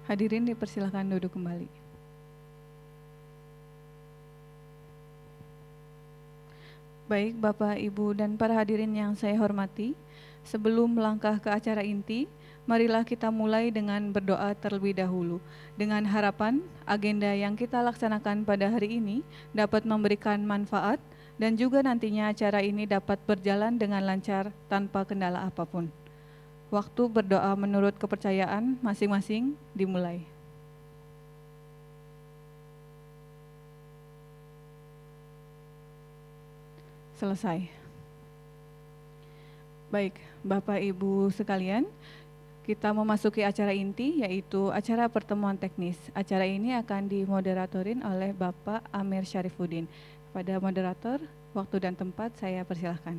Hadirin dipersilakan duduk kembali. Baik, Bapak, Ibu, dan para hadirin yang saya hormati, sebelum melangkah ke acara inti, marilah kita mulai dengan berdoa terlebih dahulu. Dengan harapan, agenda yang kita laksanakan pada hari ini dapat memberikan manfaat dan juga nantinya acara ini dapat berjalan dengan lancar tanpa kendala apapun. Waktu berdoa menurut kepercayaan masing-masing dimulai. Selesai. Baik, Bapak Ibu sekalian, kita memasuki acara inti yaitu acara pertemuan teknis. Acara ini akan dimoderatorin oleh Bapak Amir Syarifuddin. Pada moderator, waktu dan tempat saya persilahkan.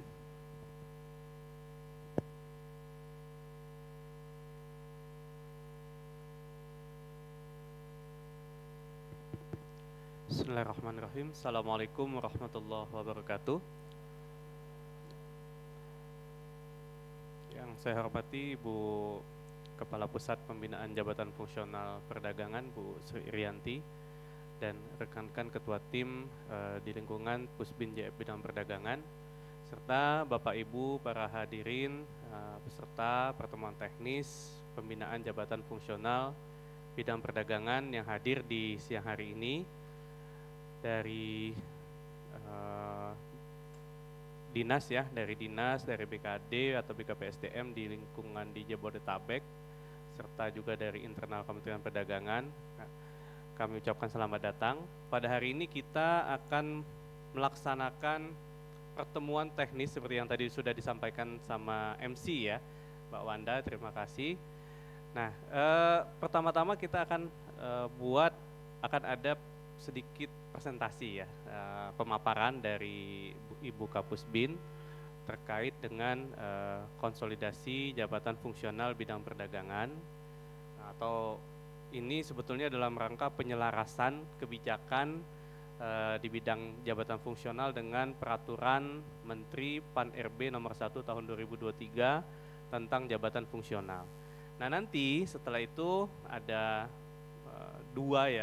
Bismillahirrahmanirrahim. Assalamualaikum warahmatullahi wabarakatuh. Yang saya hormati Ibu Kepala Pusat Pembinaan Jabatan Fungsional Perdagangan Bu Sri Irianti dan rekan-rekan ketua tim di lingkungan Pusbin JF Bidang Perdagangan serta Bapak Ibu para hadirin peserta pertemuan teknis pembinaan jabatan fungsional bidang perdagangan yang hadir di siang hari ini dari dinas ya, dari dinas, dari BKD atau BKPSDM di lingkungan di Jabodetabek, serta juga dari internal Kementerian Perdagangan. Kami ucapkan selamat datang. Pada hari ini kita akan melaksanakan pertemuan teknis seperti yang tadi sudah disampaikan sama MC ya, Mbak Wanda, terima kasih. Nah, pertama-tama kita akan akan ada sedikit presentasi ya, pemaparan dari Ibu Kapusbin terkait dengan konsolidasi jabatan fungsional bidang perdagangan, atau ini sebetulnya dalam rangka penyelarasan kebijakan di bidang jabatan fungsional dengan peraturan Menteri Pan-RB nomor 1 tahun 2023 tentang jabatan fungsional. Nah, nanti setelah itu ada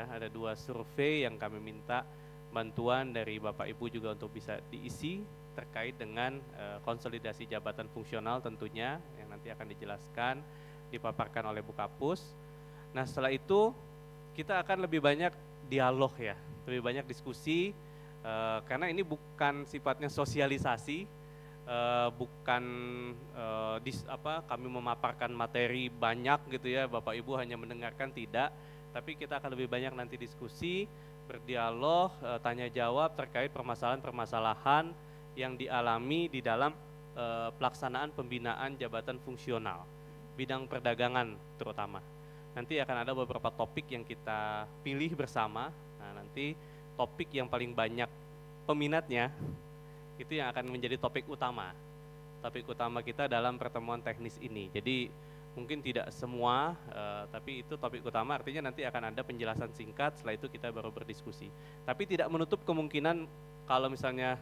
ada dua survei yang kami minta bantuan dari Bapak Ibu juga untuk bisa diisi terkait dengan konsolidasi jabatan fungsional tentunya yang nanti akan dijelaskan, dipaparkan oleh Bu Kapus. Nah, setelah itu kita akan lebih banyak dialog ya, lebih banyak diskusi karena ini bukan sifatnya sosialisasi, bukan kami memaparkan materi banyak gitu ya, Bapak Ibu hanya mendengarkan, tidak. Tapi kita akan lebih banyak nanti diskusi, berdialog, tanya jawab terkait permasalahan-permasalahan yang dialami di dalam pelaksanaan pembinaan jabatan fungsional, bidang perdagangan terutama. Nanti akan ada beberapa topik yang kita pilih bersama. Nah, nanti topik yang paling banyak peminatnya itu yang akan menjadi topik utama. Topik utama kita dalam pertemuan teknis ini. Jadi mungkin tidak semua, tapi itu topik utama, artinya nanti akan ada penjelasan singkat, setelah itu kita baru berdiskusi. Tapi tidak menutup kemungkinan kalau misalnya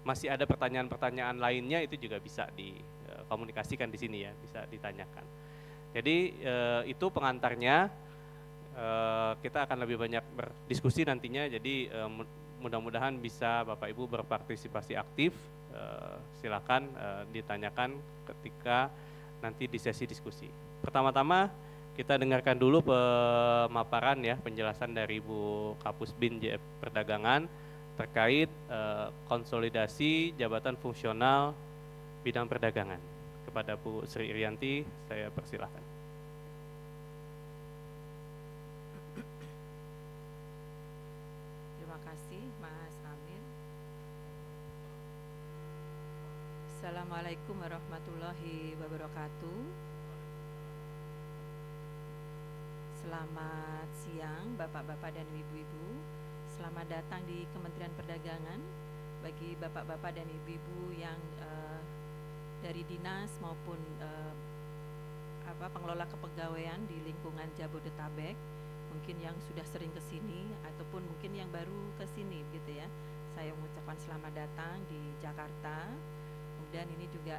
masih ada pertanyaan-pertanyaan lainnya, itu juga bisa dikomunikasikan di sini ya, bisa ditanyakan. Jadi itu pengantarnya, kita akan lebih banyak berdiskusi nantinya, jadi mudah-mudahan bisa Bapak Ibu berpartisipasi aktif, silakan ditanyakan ketika nanti di sesi diskusi. Pertama-tama kita dengarkan dulu pemaparan ya, penjelasan dari Bu Kapusbin JF Perdagangan terkait konsolidasi jabatan fungsional bidang perdagangan. Kepada Bu Sri Irianti, saya persilahkan. Terima kasih Mas Amir. Assalamualaikum warahmatullahi wabarakatuh. Selamat siang Bapak-Bapak dan Ibu-Ibu. Selamat datang di Kementerian Perdagangan. Bagi Bapak-Bapak dan Ibu-Ibu yang dari dinas maupun pengelola kepegawaian di lingkungan Jabodetabek, mungkin yang sudah sering ke sini ataupun mungkin yang baru ke sini gitu ya. Saya mengucapkan selamat datang di Jakarta. Kemudian ini juga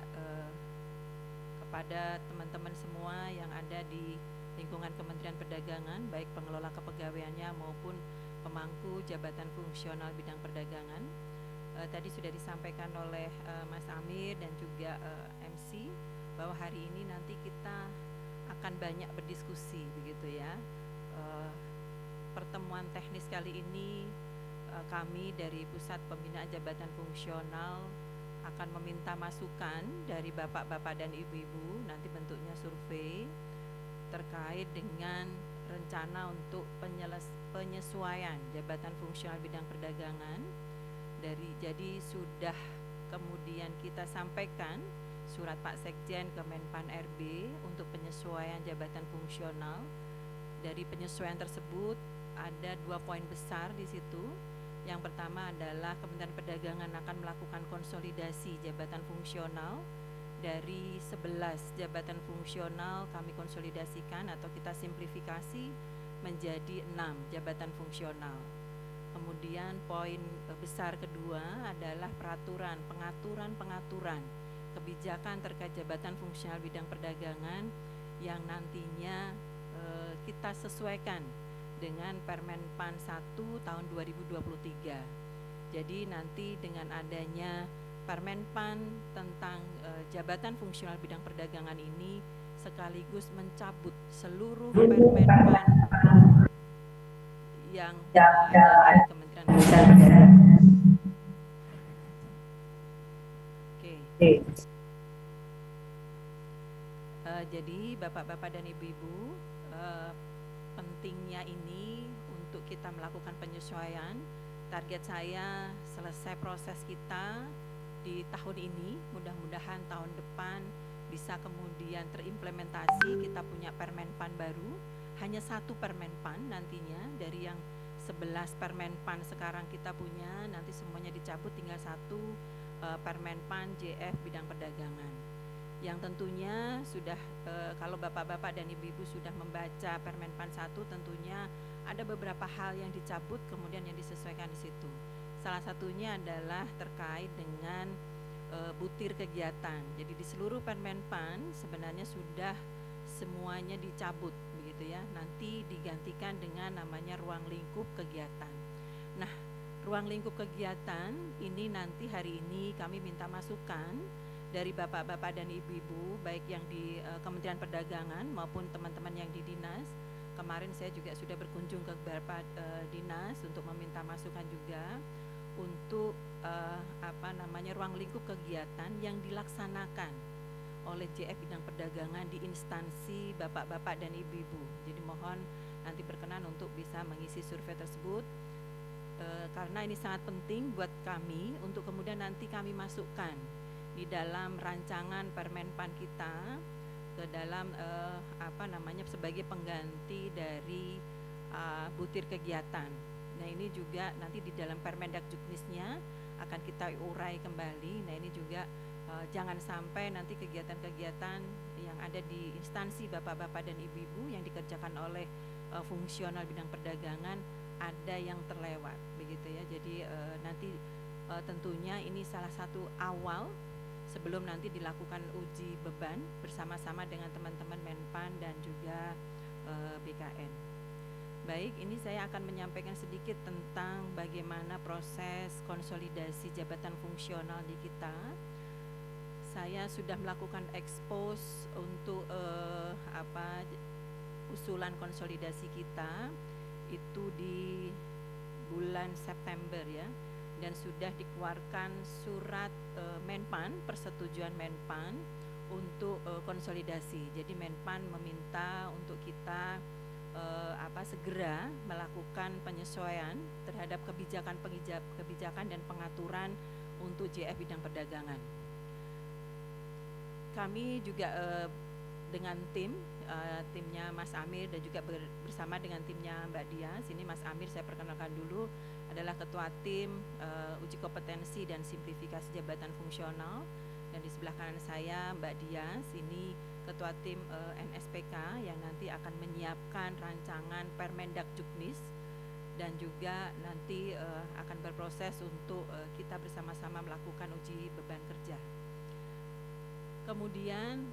kepada teman-teman semua yang ada di lingkungan Kementerian Perdagangan baik pengelola kepegawaiannya maupun pemangku jabatan fungsional bidang perdagangan. Tadi sudah disampaikan oleh Mas Amir dan juga MC bahwa hari ini nanti kita akan banyak berdiskusi begitu ya. Pertemuan teknis kali ini kami dari Pusat Pembinaan Jabatan Fungsional akan meminta masukan dari bapak-bapak dan ibu-ibu, nanti bentuknya survei terkait dengan rencana untuk penyesuaian jabatan fungsional bidang perdagangan. Jadi sudah kemudian kita sampaikan surat Pak Sekjen ke Menpan RB untuk penyesuaian jabatan fungsional. Dari penyesuaian tersebut ada 2 poin besar di situ. Yang pertama adalah Kementerian Perdagangan akan melakukan konsolidasi jabatan fungsional. Dari 11 jabatan fungsional kami konsolidasikan atau kita simplifikasi menjadi 6 jabatan fungsional. Kemudian poin besar kedua adalah pengaturan kebijakan terkait jabatan fungsional bidang perdagangan yang nantinya kita sesuaikan dengan Permenpan 1 tahun 2023. Jadi nanti dengan adanya Permenpan tentang jabatan fungsional bidang perdagangan ini sekaligus mencabut seluruh Permenpan yang ada di Kementerian Perdagangan. Oke. Jadi bapak-bapak dan ibu-ibu, pentingnya ini untuk kita melakukan penyesuaian. Target saya selesai proses kita di tahun ini, mudah-mudahan tahun depan bisa kemudian terimplementasi. Kita punya Permenpan baru, hanya 1 Permenpan nantinya dari yang 11 Permenpan sekarang kita punya, nanti semuanya dicabut, tinggal 1 Permenpan JF bidang perdagangan. Yang tentunya sudah kalau bapak-bapak dan ibu-ibu sudah membaca Permenpan 1, tentunya ada beberapa hal yang dicabut kemudian yang disesuaikan di situ. Salah satunya adalah terkait dengan butir kegiatan. Jadi di seluruh Permenpan sebenarnya sudah semuanya dicabut begitu ya. Nanti digantikan dengan namanya ruang lingkup kegiatan. Nah, ruang lingkup kegiatan ini nanti hari ini kami minta masukan dari bapak-bapak dan ibu-ibu baik yang di Kementerian Perdagangan maupun teman-teman yang di dinas. Kemarin saya juga sudah berkunjung ke beberapa dinas untuk meminta masukan juga untuk ruang lingkup kegiatan yang dilaksanakan oleh JF bidang perdagangan di instansi bapak-bapak dan ibu-ibu. Jadi mohon nanti berkenan untuk bisa mengisi survei tersebut karena ini sangat penting buat kami untuk kemudian nanti kami masukkan di dalam rancangan Permenpan kita ke dalam sebagai pengganti dari butir kegiatan. Nah ini juga nanti di dalam Permendak Juknisnya akan kita urai kembali. Nah ini juga jangan sampai nanti kegiatan-kegiatan yang ada di instansi bapak-bapak dan ibu-ibu yang dikerjakan oleh fungsional bidang perdagangan ada yang terlewat begitu ya. Jadi nanti tentunya ini salah satu awal sebelum nanti dilakukan uji beban bersama-sama dengan teman-teman Menpan dan juga BKN. Baik, ini saya akan menyampaikan sedikit tentang bagaimana proses konsolidasi jabatan fungsional di kita. Saya sudah melakukan expose untuk usulan konsolidasi kita itu di bulan September ya. Dan sudah dikeluarkan surat Menpan, persetujuan Menpan untuk konsolidasi. Jadi Menpan meminta untuk kita segera melakukan penyesuaian terhadap kebijakan dan pengaturan untuk JF bidang perdagangan. Kami juga dengan timnya Mas Amir dan juga bersama dengan timnya Mbak Dias. Ini Mas Amir saya perkenalkan dulu adalah ketua tim uji kompetensi dan simplifikasi jabatan fungsional, dan di sebelah kanan saya Mbak Dias ini ketua tim NSPK yang nanti akan menyiapkan rancangan Permendak Juknis dan juga nanti akan berproses untuk kita bersama-sama melakukan uji beban kerja. Kemudian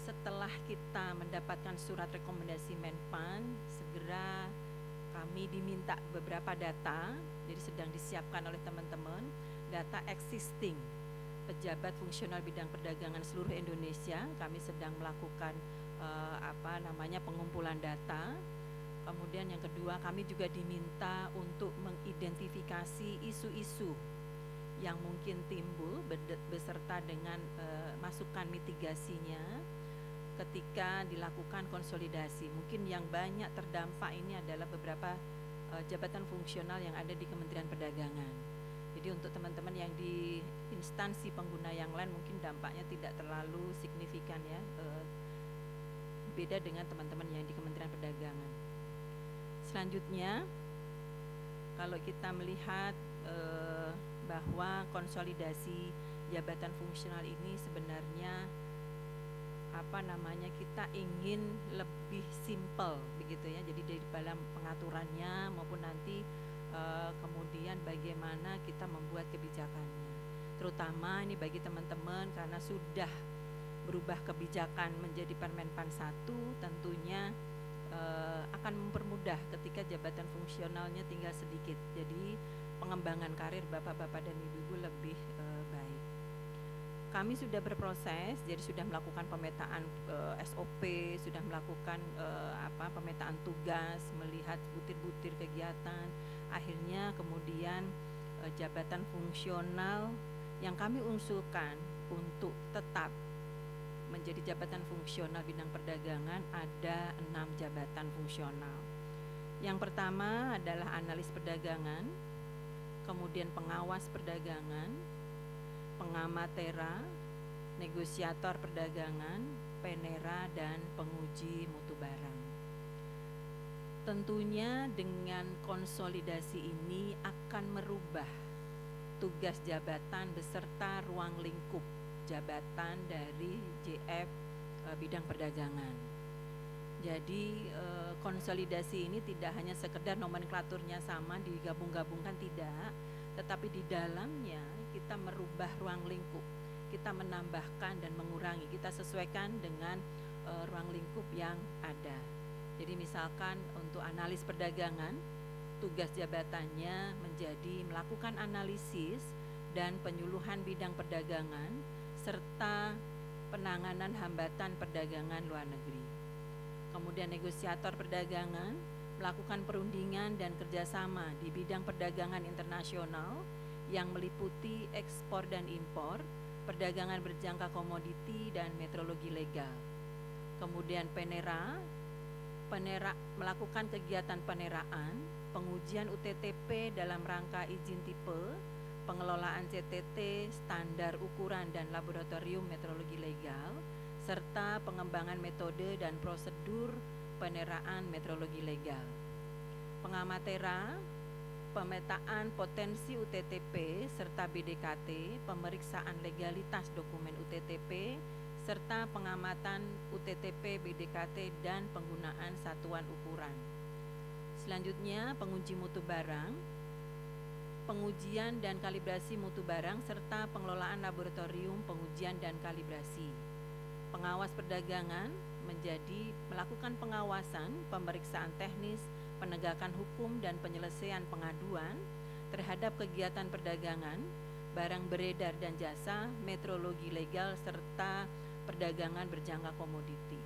setelah kita mendapatkan surat rekomendasi Menpan, segera kami diminta beberapa data, jadi sedang disiapkan oleh teman-teman, data existing pejabat fungsional bidang perdagangan seluruh Indonesia. Kami sedang melakukan pengumpulan data. Kemudian yang kedua, kami juga diminta untuk mengidentifikasi isu-isu yang mungkin timbul beserta dengan masukan mitigasinya ketika dilakukan konsolidasi. Mungkin yang banyak terdampak ini adalah beberapa jabatan fungsional yang ada di Kementerian Perdagangan. Jadi untuk teman-teman yang di instansi pengguna yang lain mungkin dampaknya tidak terlalu signifikan ya, beda dengan teman-teman yang di Kementerian Perdagangan. Selanjutnya, kalau kita melihat bahwa konsolidasi jabatan fungsional ini sebenarnya kita ingin lebih simpel begitu ya. Jadi dari dalam pengaturannya maupun nanti kemudian bagaimana kita membuat kebijakannya. Terutama ini bagi teman-teman karena sudah berubah kebijakan menjadi Permenpan 1, tentunya akan mempermudah ketika jabatan fungsionalnya tinggal sedikit. Jadi pengembangan karir bapak-bapak dan ibu-ibu lebih baik. Kami sudah berproses, jadi sudah melakukan pemetaan SOP, sudah melakukan pemetaan tugas, melihat butir-butir kegiatan. Akhirnya kemudian jabatan fungsional yang kami usulkan untuk tetap menjadi jabatan fungsional bidang perdagangan ada 6 jabatan fungsional. Yang pertama adalah analis perdagangan, kemudian pengawas perdagangan, pengamatera, negosiator perdagangan, penera, dan penguji mutu barang. Tentunya dengan konsolidasi ini akan merubah tugas jabatan beserta ruang lingkup jabatan dari JF bidang perdagangan. Jadi konsolidasi ini tidak hanya sekedar nomenklaturnya sama digabung-gabungkan, tidak, tetapi di dalamnya kita merubah ruang lingkup, kita menambahkan dan mengurangi, kita sesuaikan dengan ruang lingkup yang ada. Jadi misalkan untuk analis perdagangan, tugas jabatannya menjadi melakukan analisis dan penyuluhan bidang perdagangan serta penanganan hambatan perdagangan luar negeri. Kemudian negosiator perdagangan melakukan perundingan dan kerjasama di bidang perdagangan internasional yang meliputi ekspor dan impor, perdagangan berjangka komoditi, dan metrologi legal. Kemudian penera melakukan kegiatan peneraan, pengujian UTTP dalam rangka izin tipe, pengelolaan CTT, standar ukuran dan laboratorium metrologi legal, serta pengembangan metode dan prosedur peneraan metrologi legal. Pengamatera, pemetaan potensi UTTP serta BDKT, pemeriksaan legalitas dokumen UTTP, serta pengamatan UTTP, BDKT, dan penggunaan satuan ukuran. Selanjutnya, penguji mutu barang, pengujian dan kalibrasi mutu barang, serta pengelolaan laboratorium pengujian dan kalibrasi. Pengawas perdagangan menjadi melakukan pengawasan, pemeriksaan teknis, penegakan hukum, dan penyelesaian pengaduan terhadap kegiatan perdagangan, barang beredar dan jasa, metrologi legal, serta perdagangan berjangka komoditi.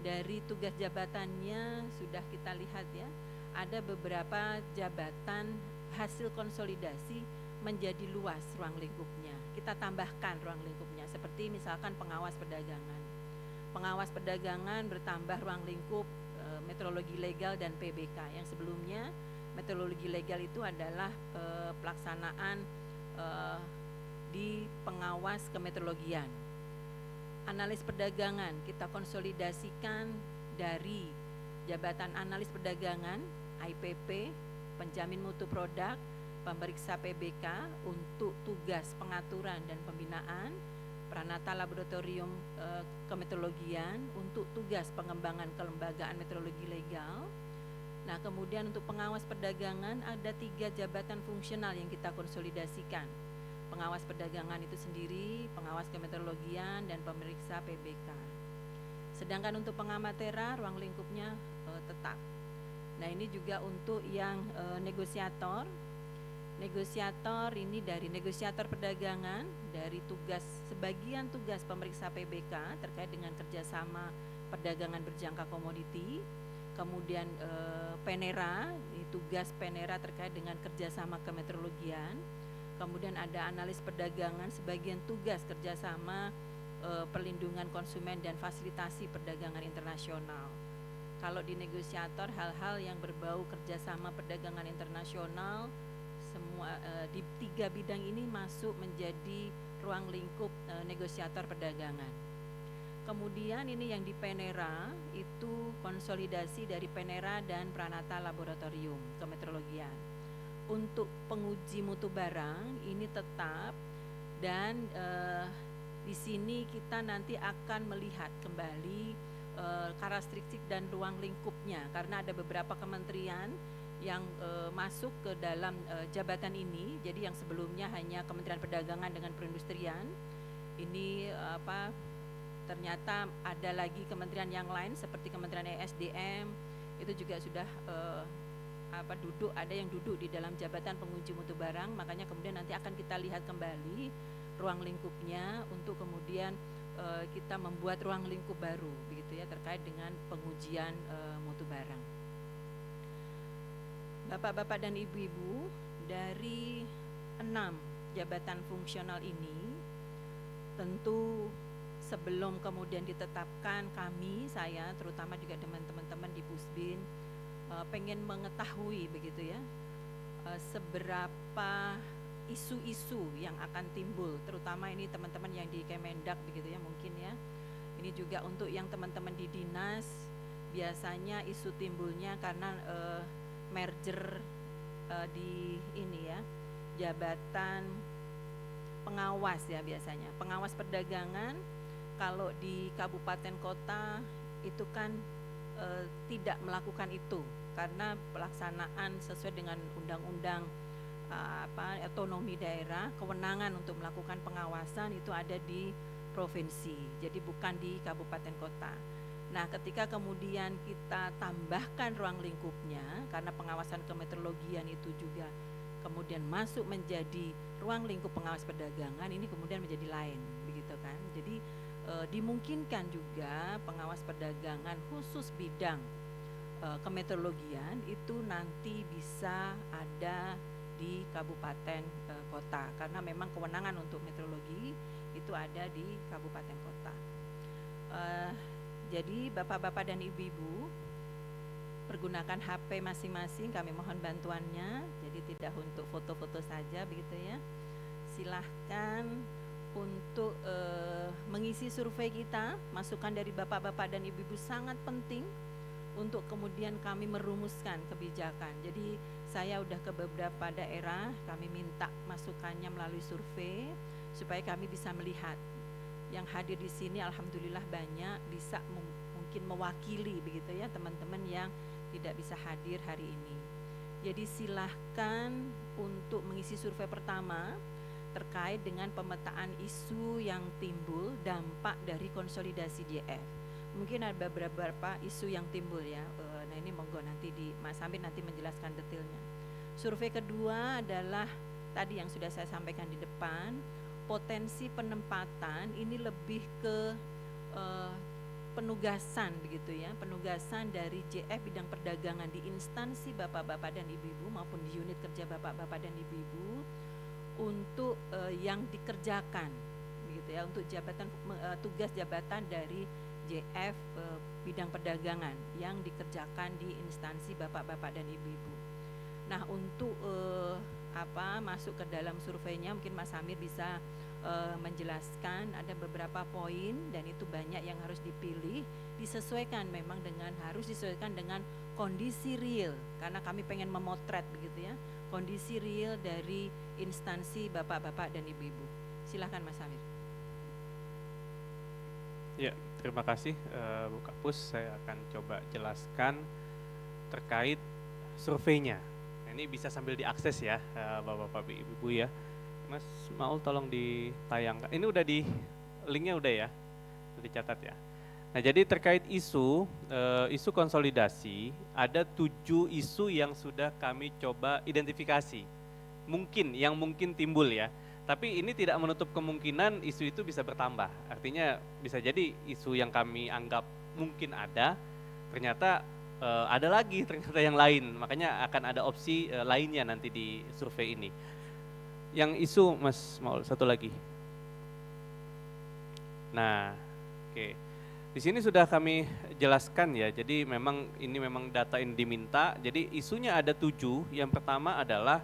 Dari tugas jabatannya sudah kita lihat ya, ada beberapa jabatan hasil konsolidasi menjadi luas ruang lingkupnya. Kita tambahkan ruang lingkupnya, seperti misalkan pengawas perdagangan. Pengawas perdagangan bertambah ruang lingkup metrologi legal dan PBK. Yang sebelumnya metrologi legal itu adalah pelaksanaan di pengawas kemetrologian. Analis perdagangan kita konsolidasikan dari jabatan analis perdagangan, IPP, penjamin mutu produk, pemeriksa PBK untuk tugas pengaturan dan pembinaan, Pranata Laboratorium Kemetrologian untuk tugas pengembangan kelembagaan metrologi legal. Nah, kemudian untuk pengawas perdagangan ada 3 jabatan fungsional yang kita konsolidasikan. Pengawas perdagangan itu sendiri, pengawas kemetrologian, dan pemeriksa PBK. Sedangkan untuk pengamatera ruang lingkupnya tetap. Nah, Nah, ini juga untuk yang negosiator. Negosiator ini dari negosiator perdagangan, dari tugas, sebagian tugas pemeriksa PBK terkait dengan kerjasama perdagangan berjangka komoditi. Kemudian Penera, tugas Penera terkait dengan kerjasama kemeteorologian. Kemudian ada analis perdagangan, sebagian tugas kerjasama perlindungan konsumen dan fasilitasi perdagangan internasional. Kalau di negosiator, hal-hal yang berbau kerjasama perdagangan internasional, semua di 3 bidang ini masuk menjadi ruang lingkup negosiator perdagangan. Kemudian ini yang di Penera itu konsolidasi dari Penera dan Pranata Laboratorium Kemeteorologian. Untuk penguji mutu barang ini tetap, dan di sini kita nanti akan melihat kembali karakteristik dan ruang lingkupnya, karena ada beberapa kementerian yang masuk ke dalam jabatan ini. Jadi yang sebelumnya hanya Kementerian Perdagangan dengan Perindustrian, ini ternyata ada lagi kementerian yang lain seperti Kementerian ESDM, itu juga sudah ada yang duduk di dalam jabatan penguji mutu barang. Makanya kemudian nanti akan kita lihat kembali ruang lingkupnya untuk kemudian kita membuat ruang lingkup baru begitu ya, terkait dengan pengujian mutu barang. Bapak-bapak dan ibu-ibu, dari 6 jabatan fungsional ini, tentu sebelum kemudian ditetapkan, saya terutama juga teman-teman di Pusbin pengen mengetahui begitu ya, seberapa isu-isu yang akan timbul, terutama ini teman-teman yang di Kemendak begitu ya, mungkin ya. Ini juga untuk yang teman-teman di dinas, biasanya isu timbulnya karena merger di ini ya, jabatan pengawas ya, biasanya pengawas perdagangan. Kalau di kabupaten kota itu kan tidak melakukan itu karena pelaksanaan sesuai dengan undang-undang otonomi daerah, kewenangan untuk melakukan pengawasan itu ada di provinsi, jadi bukan di kabupaten kota. Nah, ketika kemudian kita tambahkan ruang lingkupnya, karena pengawasan kemeteorologian itu juga kemudian masuk menjadi ruang lingkup pengawas perdagangan, ini kemudian menjadi lain, begitu kan. Jadi dimungkinkan juga pengawas perdagangan khusus bidang kemeteorologian itu nanti bisa ada di kabupaten kota, karena memang kewenangan untuk meteorologi itu ada di kabupaten kota. Jadi bapak-bapak dan ibu-ibu pergunakan HP masing-masing, kami mohon bantuannya. Jadi tidak untuk foto-foto saja begitu ya. Silahkan untuk mengisi survei kita. Masukan dari bapak-bapak dan ibu-ibu sangat penting untuk kemudian kami merumuskan kebijakan. Jadi saya udah ke beberapa daerah, kami minta masukannya melalui survei supaya kami bisa melihat. Yang hadir di sini alhamdulillah banyak, bisa mungkin mewakili begitu ya teman-teman yang tidak bisa hadir hari ini. Jadi silahkan untuk mengisi survei pertama terkait dengan pemetaan isu yang timbul dampak dari konsolidasi JF. Mungkin ada beberapa isu yang timbul ya. Nah ini monggo nanti Mas Amir nanti menjelaskan detailnya. Survei kedua adalah tadi yang sudah saya sampaikan di depan, potensi penempatan ini lebih ke penugasan begitu ya, penugasan dari JF bidang perdagangan di instansi bapak-bapak dan ibu-ibu maupun di unit kerja bapak-bapak dan ibu-ibu untuk yang dikerjakan begitu ya, untuk jabatan tugas jabatan dari JF bidang perdagangan yang dikerjakan di instansi bapak-bapak dan ibu-ibu. Nah, untuk masuk ke dalam surveinya mungkin Mas Amir bisa menjelaskan ada beberapa poin, dan itu banyak yang harus dipilih, disesuaikan memang harus disesuaikan dengan kondisi real, karena kami pengen memotret begitu ya, kondisi real dari instansi bapak-bapak dan ibu-ibu. Silahkan Mas Amir. Ya, terima kasih Bu Kapus. Saya akan coba jelaskan terkait surveinya. Ini bisa sambil diakses ya bapak-bapak ibu-ibu ya. Mas Maul tolong ditayangkan. Ini udah di linknya udah ya, udah dicatat ya. Nah, jadi terkait isu konsolidasi, ada 7 isu yang sudah kami coba identifikasi. Yang mungkin timbul ya. Tapi ini tidak menutup kemungkinan isu itu bisa bertambah. Artinya bisa jadi isu yang kami anggap mungkin ada, ternyata ada lagi ternyata yang lain. Makanya akan ada opsi lainnya nanti di survei ini. Yang isu, Mas, mau satu lagi. Nah, oke. Di sini sudah kami jelaskan ya, jadi ini memang data yang diminta, jadi isunya ada 7, yang pertama adalah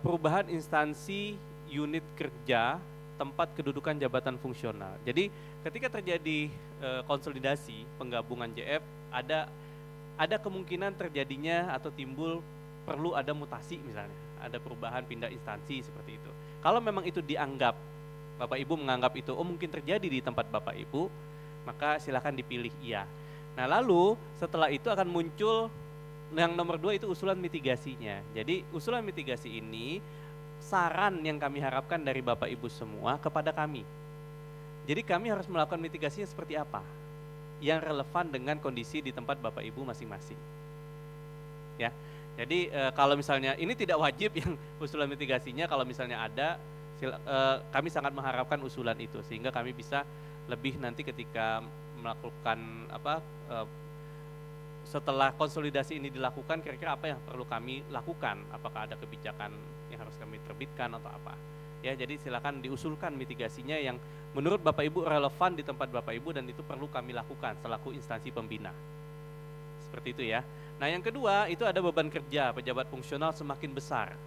perubahan instansi unit kerja tempat kedudukan jabatan fungsional. Jadi ketika terjadi konsolidasi penggabungan JF, ada kemungkinan terjadinya atau timbul perlu ada mutasi misalnya, ada perubahan pindah instansi seperti itu. Kalau memang itu dianggap, Bapak Ibu menganggap itu, mungkin terjadi di tempat Bapak Ibu, maka silakan dipilih iya. Nah lalu setelah itu akan muncul yang nomor 2 itu usulan mitigasinya. Jadi usulan mitigasi ini saran yang kami harapkan dari Bapak Ibu semua kepada kami. Jadi kami harus melakukan mitigasinya seperti apa yang relevan dengan kondisi di tempat Bapak Ibu masing-masing. Ya, jadi kalau misalnya ini tidak wajib yang usulan mitigasinya, kalau misalnya ada, kami sangat mengharapkan usulan itu sehingga kami bisa lebih nanti ketika melakukan setelah konsolidasi ini dilakukan, kira-kira apa yang perlu kami lakukan, apakah ada kebijakan yang harus kami terbitkan atau apa ya. Jadi silakan diusulkan mitigasinya yang menurut Bapak Ibu relevan di tempat Bapak Ibu dan itu perlu kami lakukan selaku instansi pembina, seperti itu ya. Nah yang kedua itu ada beban kerja pejabat fungsional semakin besar.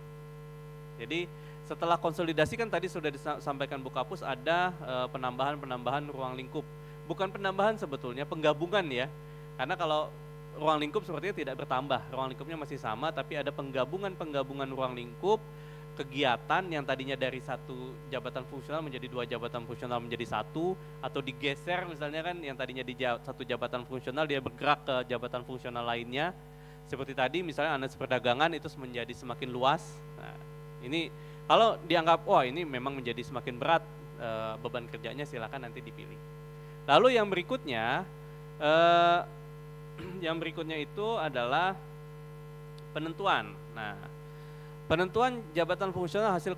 Jadi setelah konsolidasi kan tadi sudah disampaikan Bu Kapus, ada penambahan ruang lingkup. Bukan penambahan sebetulnya, penggabungan ya. Karena kalau ruang lingkup sepertinya tidak bertambah, ruang lingkupnya masih sama, tapi ada penggabungan ruang lingkup, kegiatan yang tadinya dari 1 jabatan fungsional menjadi 2 jabatan fungsional menjadi 1, atau digeser misalnya kan yang tadinya di 1 jabatan fungsional dia bergerak ke jabatan fungsional lainnya. Seperti tadi misalnya analisis perdagangan itu menjadi semakin luas. Nah, ini kalau dianggap wah ini memang menjadi semakin berat beban kerjanya, silakan nanti dipilih. Lalu yang berikutnya itu adalah penentuan. Nah, penentuan jabatan fungsional hasil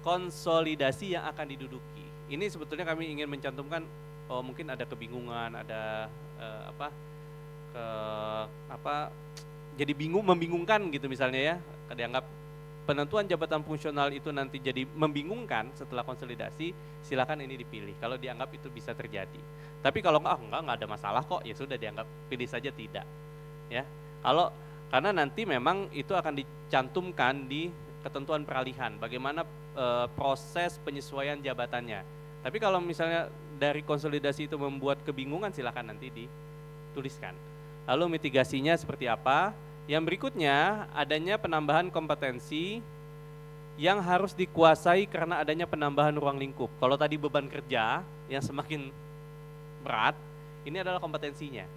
konsolidasi yang akan diduduki. Ini sebetulnya kami ingin mencantumkan mungkin ada kebingungan, ada jadi membingungkan gitu misalnya ya. Dianggap penentuan jabatan fungsional itu nanti jadi membingungkan setelah konsolidasi, silakan ini dipilih kalau dianggap itu bisa terjadi. Tapi kalau enggak ada masalah kok, ya sudah dianggap pilih saja tidak. Ya. Karena nanti memang itu akan dicantumkan di ketentuan peralihan, bagaimana proses penyesuaian jabatannya. Tapi kalau misalnya dari konsolidasi itu membuat kebingungan, silakan nanti dituliskan. Lalu mitigasinya seperti apa? Yang berikutnya adanya penambahan kompetensi yang harus dikuasai karena adanya penambahan ruang lingkup. Kalau tadi beban kerja yang semakin berat, ini adalah kompetensinya,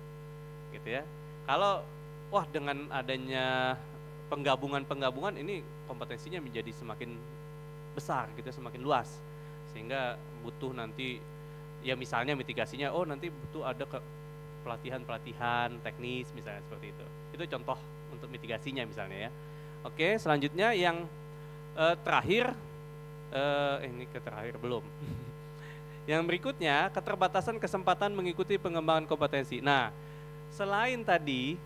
gitu ya. Kalau dengan adanya penggabungan ini kompetensinya menjadi semakin besar, gitu, semakin luas, sehingga butuh nanti ya misalnya mitigasinya, nanti butuh ada pelatihan teknis misalnya seperti itu. Itu contoh untuk mitigasinya misalnya ya. Oke, selanjutnya yang terakhir, ini terakhir belum. Yang berikutnya, keterbatasan kesempatan mengikuti pengembangan kompetensi. Nah, selain tadi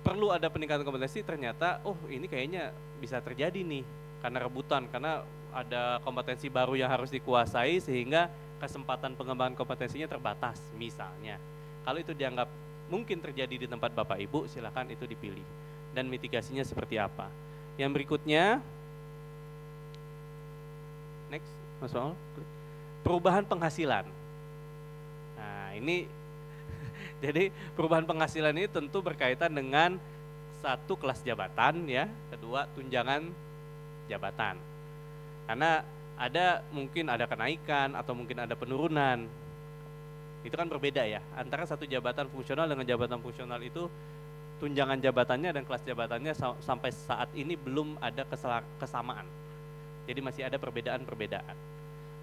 perlu ada peningkatan kompetensi, ternyata ini kayaknya bisa terjadi nih karena rebutan, karena ada kompetensi baru yang harus dikuasai sehingga kesempatan pengembangan kompetensinya terbatas misalnya. Kalau itu dianggap mungkin terjadi di tempat Bapak Ibu, silakan itu dipilih. Dan mitigasinya seperti apa. Yang berikutnya, next, Mas Paul, perubahan penghasilan. Nah ini, jadi perubahan penghasilan ini tentu berkaitan dengan 1, kelas jabatan ya, 2, tunjangan jabatan. Karena mungkin ada kenaikan atau mungkin ada penurunan. Itu kan berbeda ya, antara 1 jabatan fungsional dengan jabatan fungsional itu tunjangan jabatannya dan kelas jabatannya sampai saat ini belum ada kesamaan. Jadi masih ada perbedaan-perbedaan.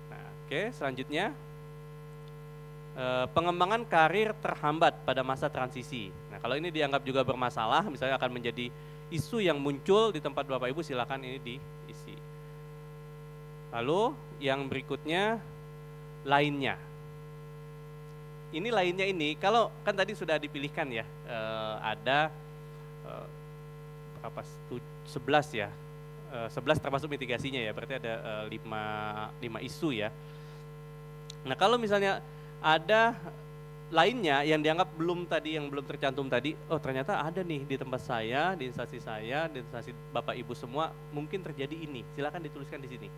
Nah, oke, selanjutnya pengembangan karir terhambat pada masa transisi. Nah, kalau ini dianggap juga bermasalah, misalnya akan menjadi isu yang muncul di tempat Bapak Ibu, silakan ini diisi. Lalu yang berikutnya lainnya. Ini lainnya ini, kalau kan tadi sudah dipilihkan ya, ada berapa? 11 ya, 11 termasuk mitigasinya ya, berarti ada 5 isu ya. Nah, kalau misalnya ada lainnya yang dianggap yang belum tercantum tadi, oh ternyata ada nih di tempat saya, di instansi Bapak Ibu semua mungkin terjadi ini. Silakan dituliskan di sini.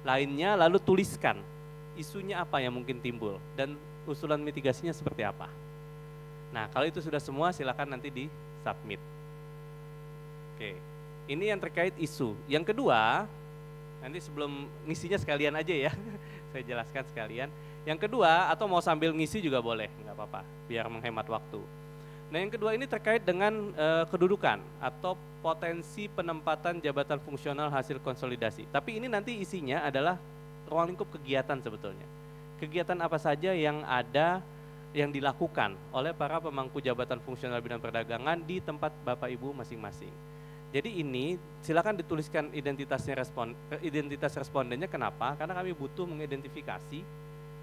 Lainnya lalu tuliskan isunya apa yang mungkin timbul dan usulan mitigasinya seperti apa. Nah, kalau itu sudah semua silakan nanti di submit. Oke. Ini yang terkait isu. Yang kedua, nanti sebelum ngisinya sekalian aja ya. Saya jelaskan sekalian. Yang kedua, atau mau sambil ngisi juga boleh, nggak apa-apa, biar menghemat waktu. Nah, yang kedua ini terkait dengan kedudukan atau potensi penempatan jabatan fungsional hasil konsolidasi. Tapi ini nanti isinya adalah ruang lingkup kegiatan sebetulnya. Kegiatan apa saja yang ada, yang dilakukan oleh para pemangku jabatan fungsional bidang perdagangan di tempat Bapak Ibu masing-masing. Jadi ini silakan dituliskan identitas respondennya. Kenapa? Karena kami butuh mengidentifikasi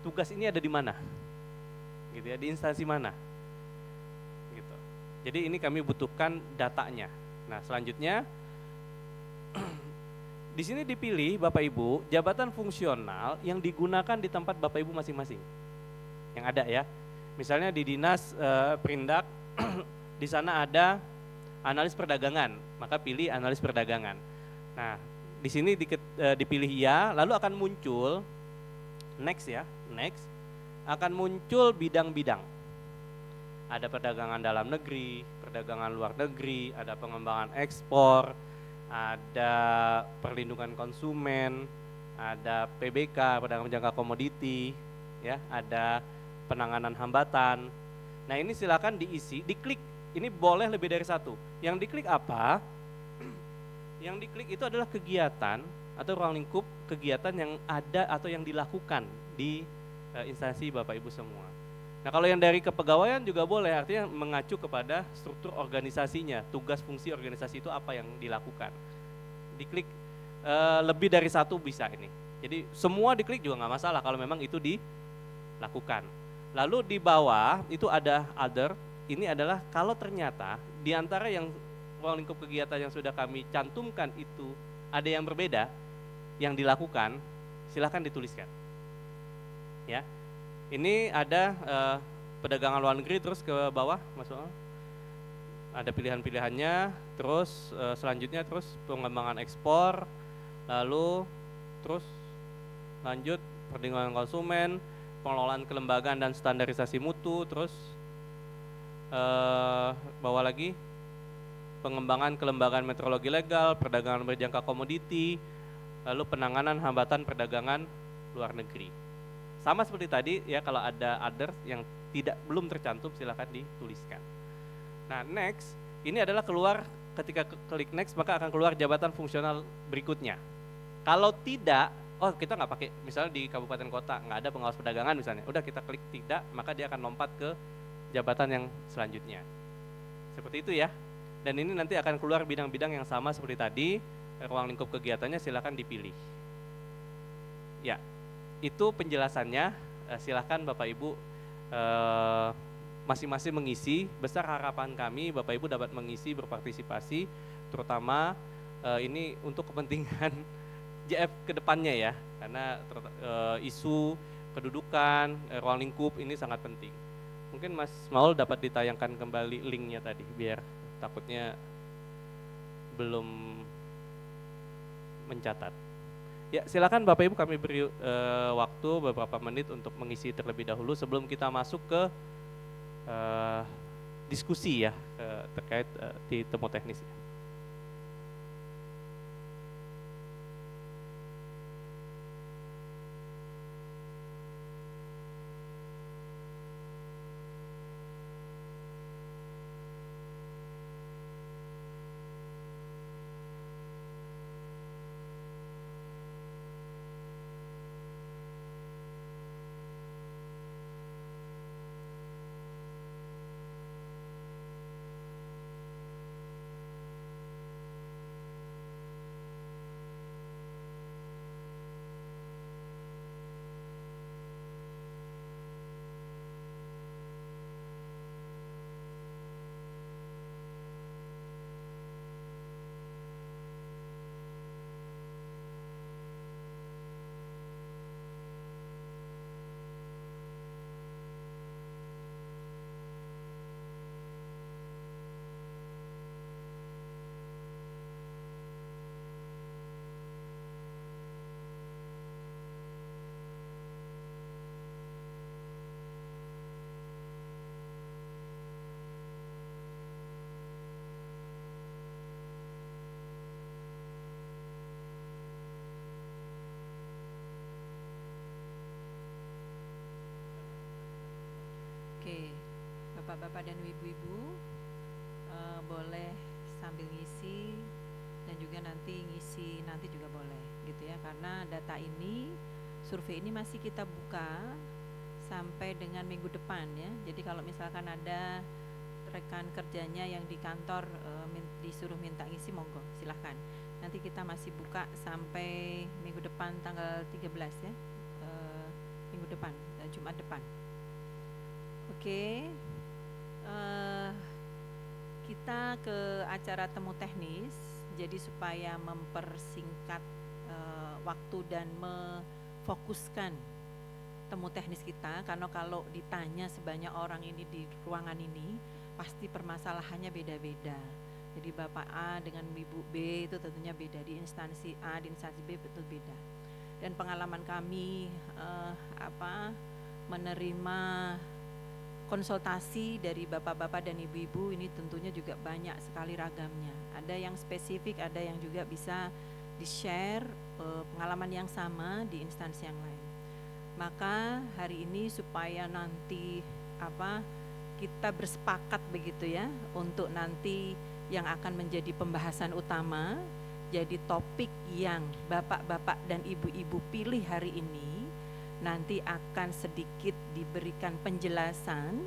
tugas ini ada di mana, gitu ya, di instansi mana, gitu. Jadi ini kami butuhkan datanya. Nah, selanjutnya di sini dipilih Bapak Ibu jabatan fungsional yang digunakan di tempat Bapak Ibu masing-masing, yang ada ya. Misalnya di dinas Perindak, di sana ada analis perdagangan, maka pilih analis perdagangan. Nah, di sini dipilih ya, lalu akan muncul next akan muncul bidang-bidang. Ada perdagangan dalam negeri, perdagangan luar negeri, ada pengembangan ekspor, ada perlindungan konsumen, ada PBK, perdagangan jangka komoditi, ya, ada penanganan hambatan. Nah, ini silakan diisi, diklik. Ini boleh lebih dari satu. Yang diklik apa? Yang diklik itu adalah kegiatan atau ruang lingkup kegiatan yang ada atau yang dilakukan di instansi Bapak Ibu semua. Nah, kalau yang dari kepegawaian juga boleh, artinya mengacu kepada struktur organisasinya, tugas fungsi organisasi itu apa yang dilakukan. Diklik lebih dari satu bisa ini. Jadi semua diklik juga nggak masalah kalau memang itu dilakukan. Lalu di bawah itu ada other, ini adalah kalau ternyata di antara yang ruang lingkup kegiatan yang sudah kami cantumkan itu ada yang berbeda yang dilakukan, silahkan dituliskan. Ya, ini ada perdagangan luar negeri, terus ke bawah masuk, ada pilihan-pilihannya, terus selanjutnya terus pengembangan ekspor, lalu terus lanjut perlindungan konsumen, pengelolaan kelembagaan dan standarisasi mutu, terus bawah lagi pengembangan kelembagaan metrologi legal, perdagangan berjangka komoditi, lalu penanganan hambatan perdagangan luar negeri. Sama seperti tadi ya, kalau ada others yang belum tercantum silahkan dituliskan. Nah, next ini adalah keluar, ketika klik next maka akan keluar jabatan fungsional berikutnya. Kalau tidak, oh kita nggak pakai, misalnya di kabupaten kota nggak ada pengawas perdagangan misalnya, udah kita klik tidak, maka dia akan lompat ke jabatan yang selanjutnya. Seperti itu ya. Dan ini nanti akan keluar bidang-bidang yang sama seperti tadi, ruang lingkup kegiatannya silakan dipilih. Ya, itu penjelasannya. Silakan Bapak Ibu masing-masing mengisi. Besar harapan kami Bapak Ibu dapat mengisi, berpartisipasi, terutama ini untuk kepentingan JF ke depannya ya, karena isu kedudukan, ruang lingkup ini sangat penting. Mungkin Mas Maul dapat ditayangkan kembali linknya tadi, biar takutnya belum mencatat. Ya, silakan Bapak Ibu, kami beri waktu beberapa menit untuk mengisi terlebih dahulu sebelum kita masuk ke diskusi ya terkait di temu teknis. Bapak-bapak dan ibu-ibu boleh sambil ngisi dan juga nanti ngisi nanti juga boleh gitu ya, karena data ini, survei ini masih kita buka sampai dengan minggu depan ya. Jadi kalau misalkan ada rekan kerjanya yang di kantor disuruh minta ngisi, monggo silahkan. Nanti kita masih buka sampai minggu depan tanggal 13 ya, minggu depan, Jumat depan. Oke, kita ke acara temu teknis. Jadi supaya mempersingkat waktu dan memfokuskan temu teknis kita, karena kalau ditanya sebanyak orang ini di ruangan ini, pasti permasalahannya beda-beda. Jadi Bapak A dengan Ibu B itu tentunya beda, di instansi A, di instansi B betul beda. Dan pengalaman kami menerima konsultasi dari bapak-bapak dan ibu-ibu ini tentunya juga banyak sekali ragamnya. Ada yang spesifik, ada yang juga bisa di-share pengalaman yang sama di instansi yang lain. Maka hari ini supaya nanti kita bersepakat begitu ya, untuk nanti yang akan menjadi pembahasan utama, jadi topik yang bapak-bapak dan ibu-ibu pilih hari ini, nanti akan sedikit diberikan penjelasan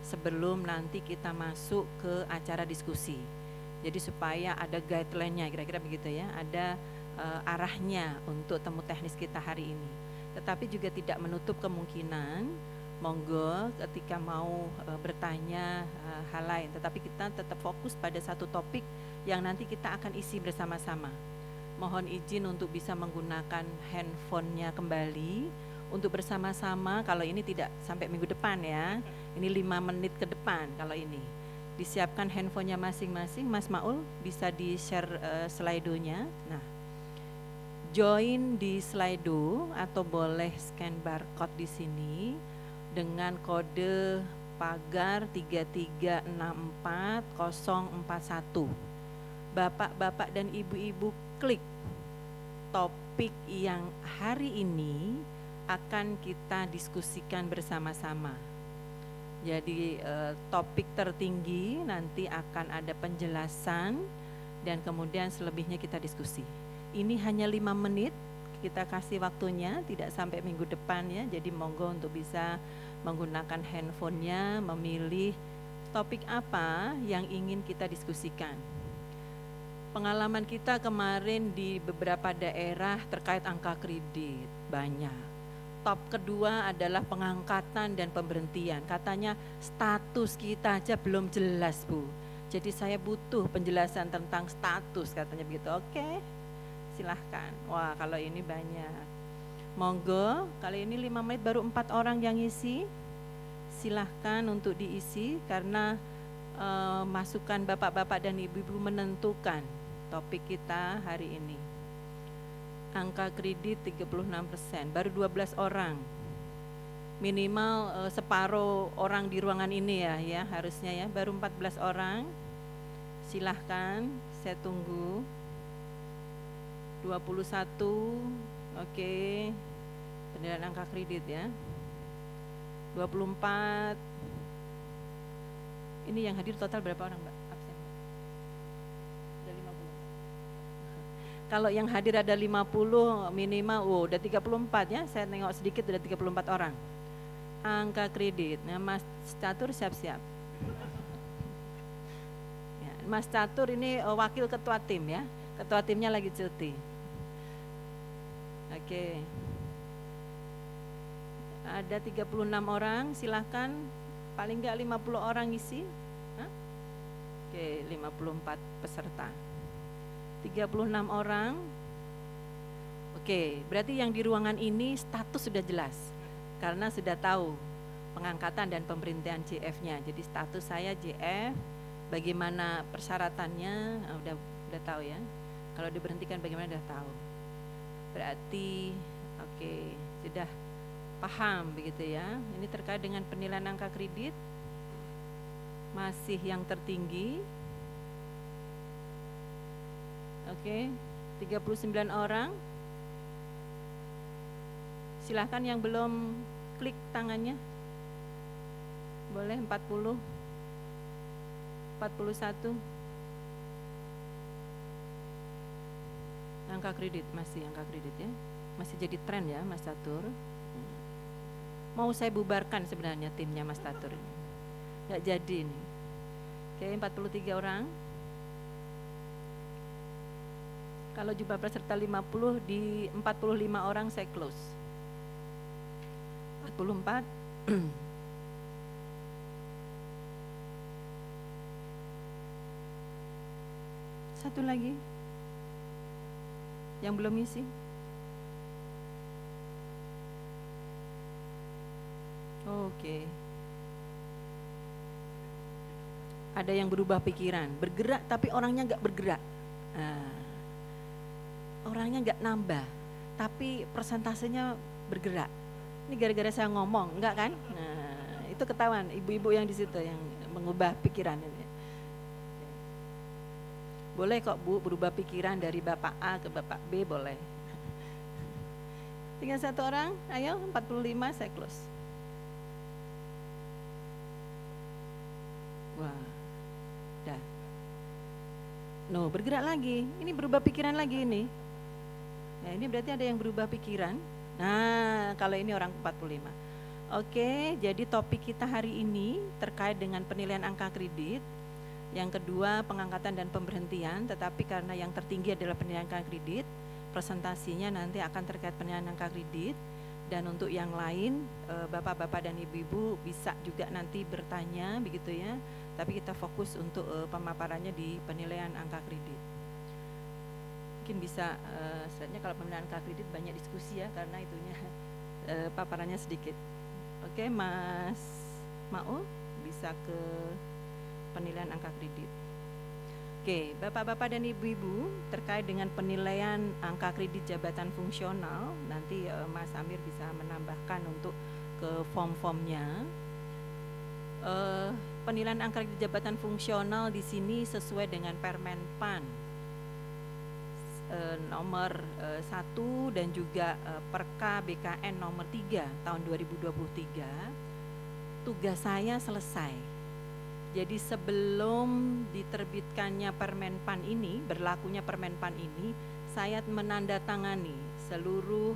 sebelum nanti kita masuk ke acara diskusi. Jadi supaya ada guideline-nya, kira-kira begitu ya, ada arahnya untuk temu teknis kita hari ini. Tetapi juga tidak menutup kemungkinan, monggo ketika mau bertanya hal lain, tetapi kita tetap fokus pada satu topik yang nanti kita akan isi bersama-sama. Mohon izin untuk bisa menggunakan handphonenya kembali untuk bersama-sama. Kalau ini tidak sampai minggu depan ya, ini 5 menit ke depan. Kalau ini disiapkan handphonenya masing-masing. Mas Maul bisa di-share Slido-nya. Nah, join di Slido atau boleh scan barcode di sini dengan kode pagar 3364041. Bapak-bapak dan ibu-ibu klik topik yang hari ini akan kita diskusikan bersama-sama. Jadi topik tertinggi nanti akan ada penjelasan dan kemudian selebihnya kita diskusi. Ini hanya 5 menit kita kasih waktunya, tidak sampai minggu depan ya. Jadi monggo untuk bisa menggunakan handphonenya, memilih topik apa yang ingin kita diskusikan. Pengalaman kita kemarin di beberapa daerah terkait angka kredit banyak. Top kedua adalah pengangkatan dan pemberhentian. Katanya status kita aja belum jelas, Bu. Jadi saya butuh penjelasan tentang status, katanya begitu. Oke, silahkan. Wah, kalau ini banyak. Monggo, kali ini 5 menit baru 4 orang yang isi. Silahkan untuk diisi karena masukan bapak-bapak dan ibu-ibu menentukan topik kita hari ini. Angka kredit 36%, baru 12 orang. Minimal separuh orang di ruangan ini ya harusnya ya, baru 14 orang. Silahkan, saya tunggu. 21, oke. Penilaian angka kredit ya. 24. Ini yang hadir total berapa orang, Mbak? Absen. Ada 50. Kalau yang hadir ada 50 minimal, udah 34 ya. Saya tengok sedikit udah 34 orang. Angka kredit. Nah, Mas Catur siap-siap. Ya, Mas Catur ini wakil ketua tim ya. Ketua timnya lagi cuti. Oke. Ada 36 orang, silahkan. Paling enggak 50 orang isi. Hah? Oke, 54 peserta. 36 orang. Oke, berarti yang di ruangan ini status sudah jelas. Karena sudah tahu pengangkatan dan pemberhentian JF-nya. Jadi status saya JF, bagaimana persyaratannya, udah tahu ya. Kalau diberhentikan bagaimana udah tahu. Berarti oke, sudah paham begitu ya. Ini terkait dengan penilaian angka kredit. Masih yang tertinggi. Oke, 39 orang. Silahkan yang belum klik tangannya. Boleh 40. 41. Angka kredit, masih angka kredit ya. Masih jadi tren ya Mas Tatur. Mau saya bubarkan sebenarnya timnya Mas Tatur ini. Nggak jadi nih. Oke, 43 orang. Kalau jumlah peserta 50, di 45 orang saya close. 44. Satu lagi yang belum isi. Oke. Ada yang berubah pikiran, bergerak tapi orangnya nggak bergerak. Nah, orangnya nggak nambah, tapi persentasenya bergerak. Ini gara-gara saya ngomong, enggak kan? Nah, itu ketahuan ibu-ibu yang di situ yang mengubah pikiran ini. Boleh kok Bu berubah pikiran dari Bapak A ke Bapak B, boleh. Tinggal satu orang, ayo 45 saya close. Wah, dah. No, bergerak lagi. Ini berubah pikiran lagi ini. Nah, ini berarti ada yang berubah pikiran. Nah, kalau ini orang 45. Oke, jadi topik kita hari ini terkait dengan penilaian angka kredit. Yang kedua, pengangkatan dan pemberhentian, tetapi karena yang tertinggi adalah penilaian angka kredit, presentasinya nanti akan terkait penilaian angka kredit. Dan untuk yang lain, bapak-bapak dan ibu-ibu bisa juga nanti bertanya begitu ya. Tapi kita fokus untuk pemaparannya di penilaian angka kredit. Mungkin bisa, sebenarnya kalau penilaian angka kredit banyak diskusi ya, karena itunya paparannya sedikit. Oke, Mas Maul bisa ke penilaian angka kredit. Oke, bapak-bapak dan ibu-ibu terkait dengan penilaian angka kredit jabatan fungsional, nanti Mas Amir bisa menambahkan untuk ke form-formnya. Penilaian angka kredit jabatan fungsional di sini sesuai dengan Permen PAN nomor 1 dan juga Perka BKN nomor 3 tahun 2023. Tugas saya selesai. Jadi sebelum diterbitkannya Permen PAN ini, berlakunya Permen PAN ini, saya menandatangani seluruh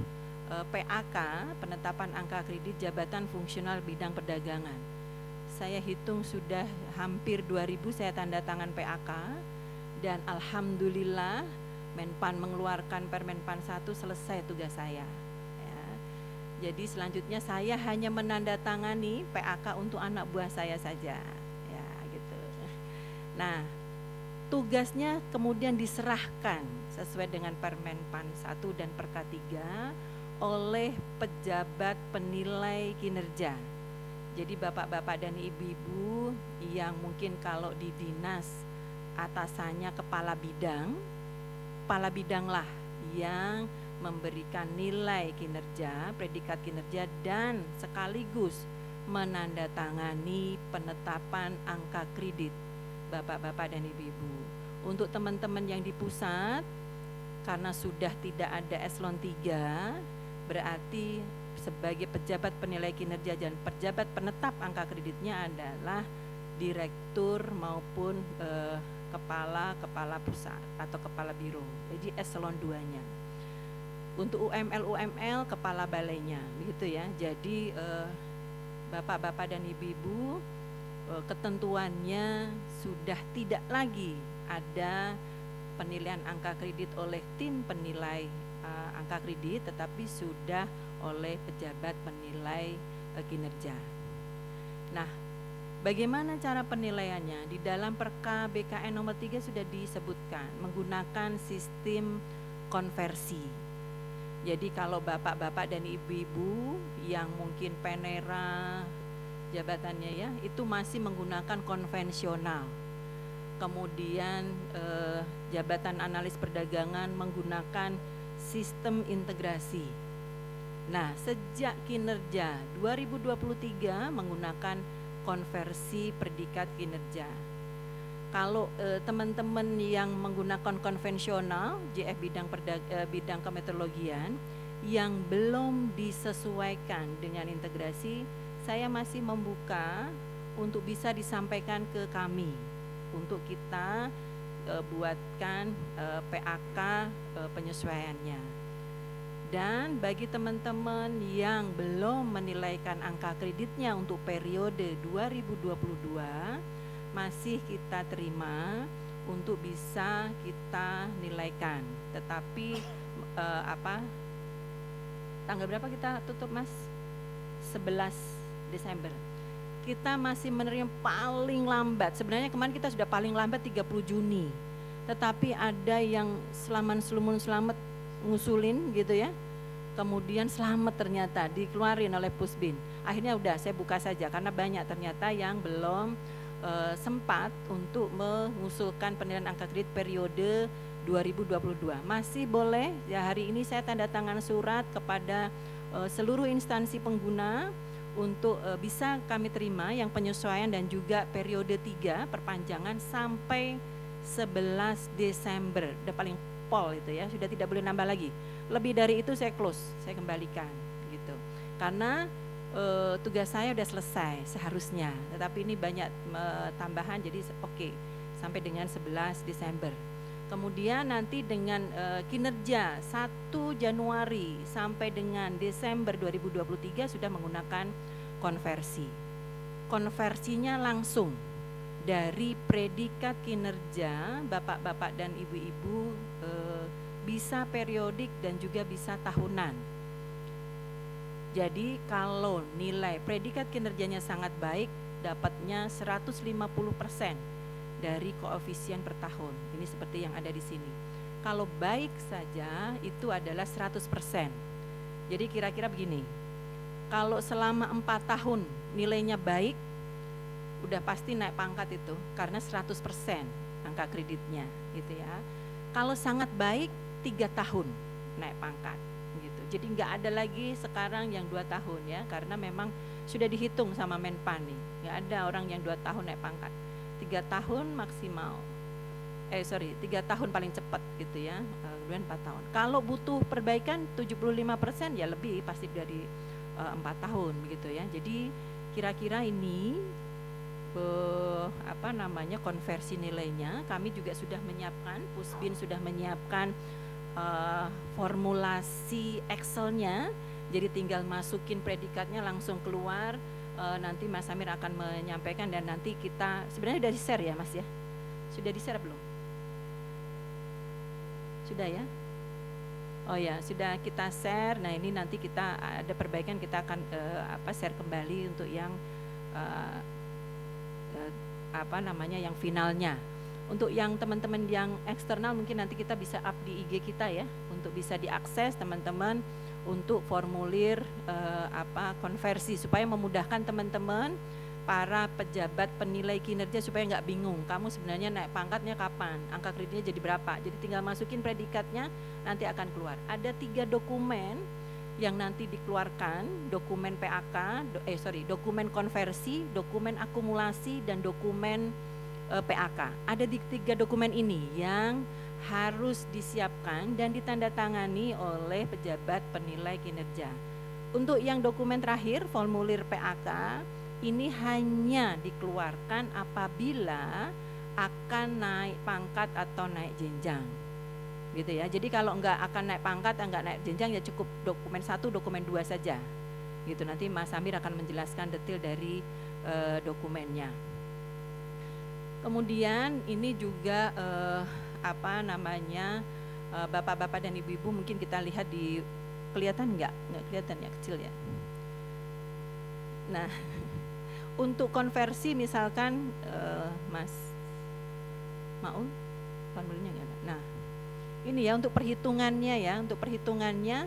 PAK, penetapan angka kredit jabatan fungsional bidang perdagangan. Saya hitung sudah hampir 2000 saya tanda tangan PAK, dan alhamdulillah Menpan mengeluarkan Permen PAN 1, selesai tugas saya ya. Jadi selanjutnya saya hanya menandatangani PAK untuk anak buah saya saja ya gitu. Nah, tugasnya kemudian diserahkan sesuai dengan Permen PAN 1 dan Perka 3 oleh pejabat penilai kinerja. Jadi bapak-bapak dan ibu-ibu yang mungkin kalau di dinas atasannya kepala bidanglah yang memberikan nilai kinerja, predikat kinerja, dan sekaligus menandatangani penetapan angka kredit bapak-bapak dan ibu-ibu. Untuk teman-teman yang di pusat, karena sudah tidak ada eselon 3, berarti sebagai pejabat penilai kinerja dan pejabat penetap angka kreditnya adalah direktur maupun kepala pusat atau kepala biro. Jadi eselon 2-nya. Untuk UML kepala balainya, begitu ya. Jadi bapak-bapak dan ibu-ibu, ketentuannya sudah tidak lagi ada penilaian angka kredit oleh tim penilai angka kredit, tetapi sudah oleh pejabat penilai kinerja. Nah, bagaimana cara penilaiannya? Di dalam Perka BKN nomor 3 sudah disebutkan menggunakan sistem konversi. Jadi kalau bapak-bapak dan ibu-ibu yang mungkin penera jabatannya ya, itu masih menggunakan konvensional. Kemudian jabatan analis perdagangan menggunakan sistem integrasi. Nah, sejak kinerja 2023 menggunakan konversi predikat kinerja. Kalau teman-teman yang menggunakan konvensional, JF bidang kemeteorologian yang belum disesuaikan dengan integrasi, saya masih membuka untuk bisa disampaikan ke kami. untuk kita buatkan PAK penyesuaiannya. Dan bagi teman-teman yang belum menilaikan angka kreditnya untuk periode 2022 masih kita terima untuk bisa kita nilaikan. Tetapi tanggal berapa kita tutup, Mas? 11 Desember. Kita masih menerima paling lambat. Sebenarnya kemarin kita sudah paling lambat 30 Juni. Tetapi ada yang selamat ngusulin gitu ya. Kemudian selamat ternyata dikeluarin oleh Pusbin. Akhirnya udah saya buka saja karena banyak ternyata yang belum sempat untuk mengusulkan penilaian angka kredit periode 2022. Masih boleh ya, hari ini saya tanda tangan surat kepada seluruh instansi pengguna untuk bisa kami terima yang penyesuaian dan juga periode 3 perpanjangan sampai 11 Desember. Udah paling pol itu ya, sudah tidak boleh nambah lagi. Lebih dari itu saya close, saya kembalikan gitu. Karena tugas saya udah selesai seharusnya, tetapi ini banyak tambahan jadi oke, sampai dengan 11 Desember. Kemudian nanti dengan kinerja 1 Januari sampai dengan Desember 2023 sudah menggunakan konversi. Konversinya langsung dari predikat kinerja bapak-bapak dan ibu-ibu, bisa periodik dan juga bisa tahunan. Jadi kalau nilai predikat kinerjanya sangat baik, dapatnya 150% dari koefisien per tahun. Ini seperti yang ada di sini. Kalau baik saja itu adalah 100%. Jadi kira-kira begini, kalau selama 4 tahun nilainya baik, udah pasti naik pangkat itu karena 100% angka kreditnya gitu ya. Kalau sangat baik 3 tahun naik pangkat gitu. Jadi nggak ada lagi sekarang yang 2 tahun ya, karena memang sudah dihitung sama Menpan nih. Nggak ada orang yang 2 tahun naik pangkat. 3 tahun maksimal. 3 tahun paling cepat gitu ya. Kemudian 4 tahun. Kalau butuh perbaikan 75% ya lebih pasti dari 4 tahun begitu ya. Jadi kira-kira ini konversi nilainya kami juga sudah menyiapkan, Pusbin sudah menyiapkan formulasi Excelnya, jadi tinggal masukin predikatnya langsung keluar. Nanti Mas Amir akan menyampaikan dan nanti kita sebenarnya sudah di-share ya Mas ya? Sudah di-share belum? Sudah ya? Oh ya, sudah kita share. Nah ini nanti kita ada perbaikan, kita akan share kembali untuk yang yang finalnya. Untuk yang teman-teman yang eksternal mungkin nanti kita bisa up di IG kita ya, untuk bisa diakses teman-teman untuk formulir konversi supaya memudahkan teman-teman para pejabat penilai kinerja supaya nggak bingung kamu sebenarnya naik pangkatnya kapan, angka kreditnya jadi berapa. Jadi tinggal masukin predikatnya nanti akan keluar. Ada 3 dokumen yang nanti dikeluarkan, dokumen PAK, dokumen konversi, dokumen akumulasi dan dokumen PAK. Ada 3 dokumen ini yang harus disiapkan dan ditandatangani oleh pejabat penilai kinerja. Untuk yang dokumen terakhir, formulir PAK, ini hanya dikeluarkan apabila akan naik pangkat atau naik jenjang. Gitu ya. Jadi kalau enggak akan naik pangkat, enggak naik jenjang ya cukup dokumen 1, dokumen 2 saja. Gitu, nanti Mas Amir akan menjelaskan detail dari dokumennya. Kemudian ini juga bapak-bapak dan ibu-ibu mungkin kita lihat di kelihatan nggak kelihatan ya, kecil ya. Nah untuk konversi misalkan Mas Maun formulirnya nggak ada. Nah ini ya untuk perhitungannya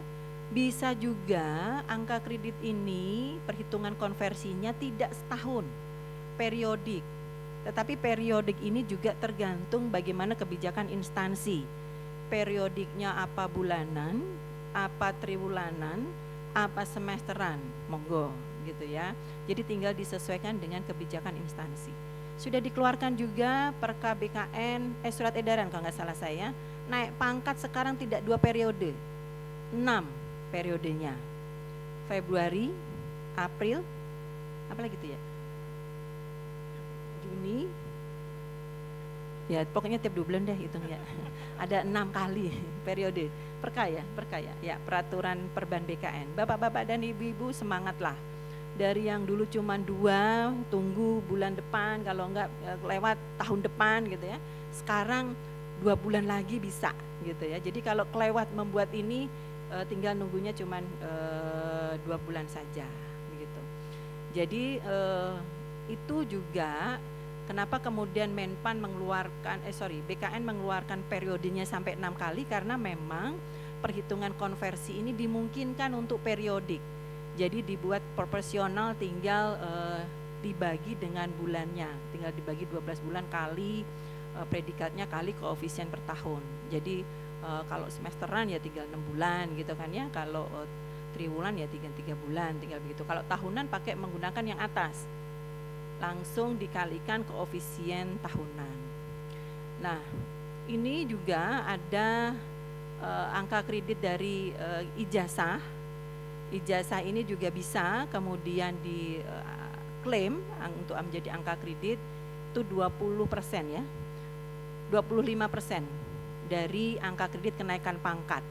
bisa juga angka kredit ini perhitungan konversinya tidak setahun, periodik. Tetapi periodik ini juga tergantung bagaimana kebijakan instansi. Periodiknya apa bulanan, apa triwulanan, apa semesteran, monggo gitu ya. Jadi tinggal disesuaikan dengan kebijakan instansi. Sudah dikeluarkan juga Perka BKN, surat edaran kalau nggak salah saya, naik pangkat sekarang tidak 2 periode, 6 periodenya. Februari, April, apa lagi itu ya? Juni, Ya pokoknya tiap 2 bulan deh hitung ya. Ada 6 kali periode. Perkaya. Ya, peraturan perban BKN. Bapak-bapak dan ibu-ibu semangatlah. Dari yang dulu cuma 2, tunggu bulan depan, kalau enggak lewat tahun depan gitu ya. Sekarang 2 bulan lagi bisa gitu ya. Jadi kalau kelewat membuat ini tinggal nunggunya cuma 2 bulan saja begitu. Jadi itu juga kenapa kemudian Menpan BKN mengeluarkan periodenya sampai 6 kali, karena memang perhitungan konversi ini dimungkinkan untuk periodik. Jadi dibuat proporsional, tinggal dibagi dengan bulannya, tinggal dibagi 12 bulan kali predikatnya kali koefisien per tahun. Jadi kalau semesteran ya tinggal 6 bulan gitu kan ya, kalau triwulan ya 3 bulan, tinggal begitu. Kalau tahunan pakai menggunakan yang atas, langsung dikalikan koefisien tahunan. Nah, ini juga ada angka kredit dari ijazah. Ijazah ini juga bisa kemudian diklaim untuk menjadi angka kredit itu 20% ya. 25% dari angka kredit kenaikan pangkat.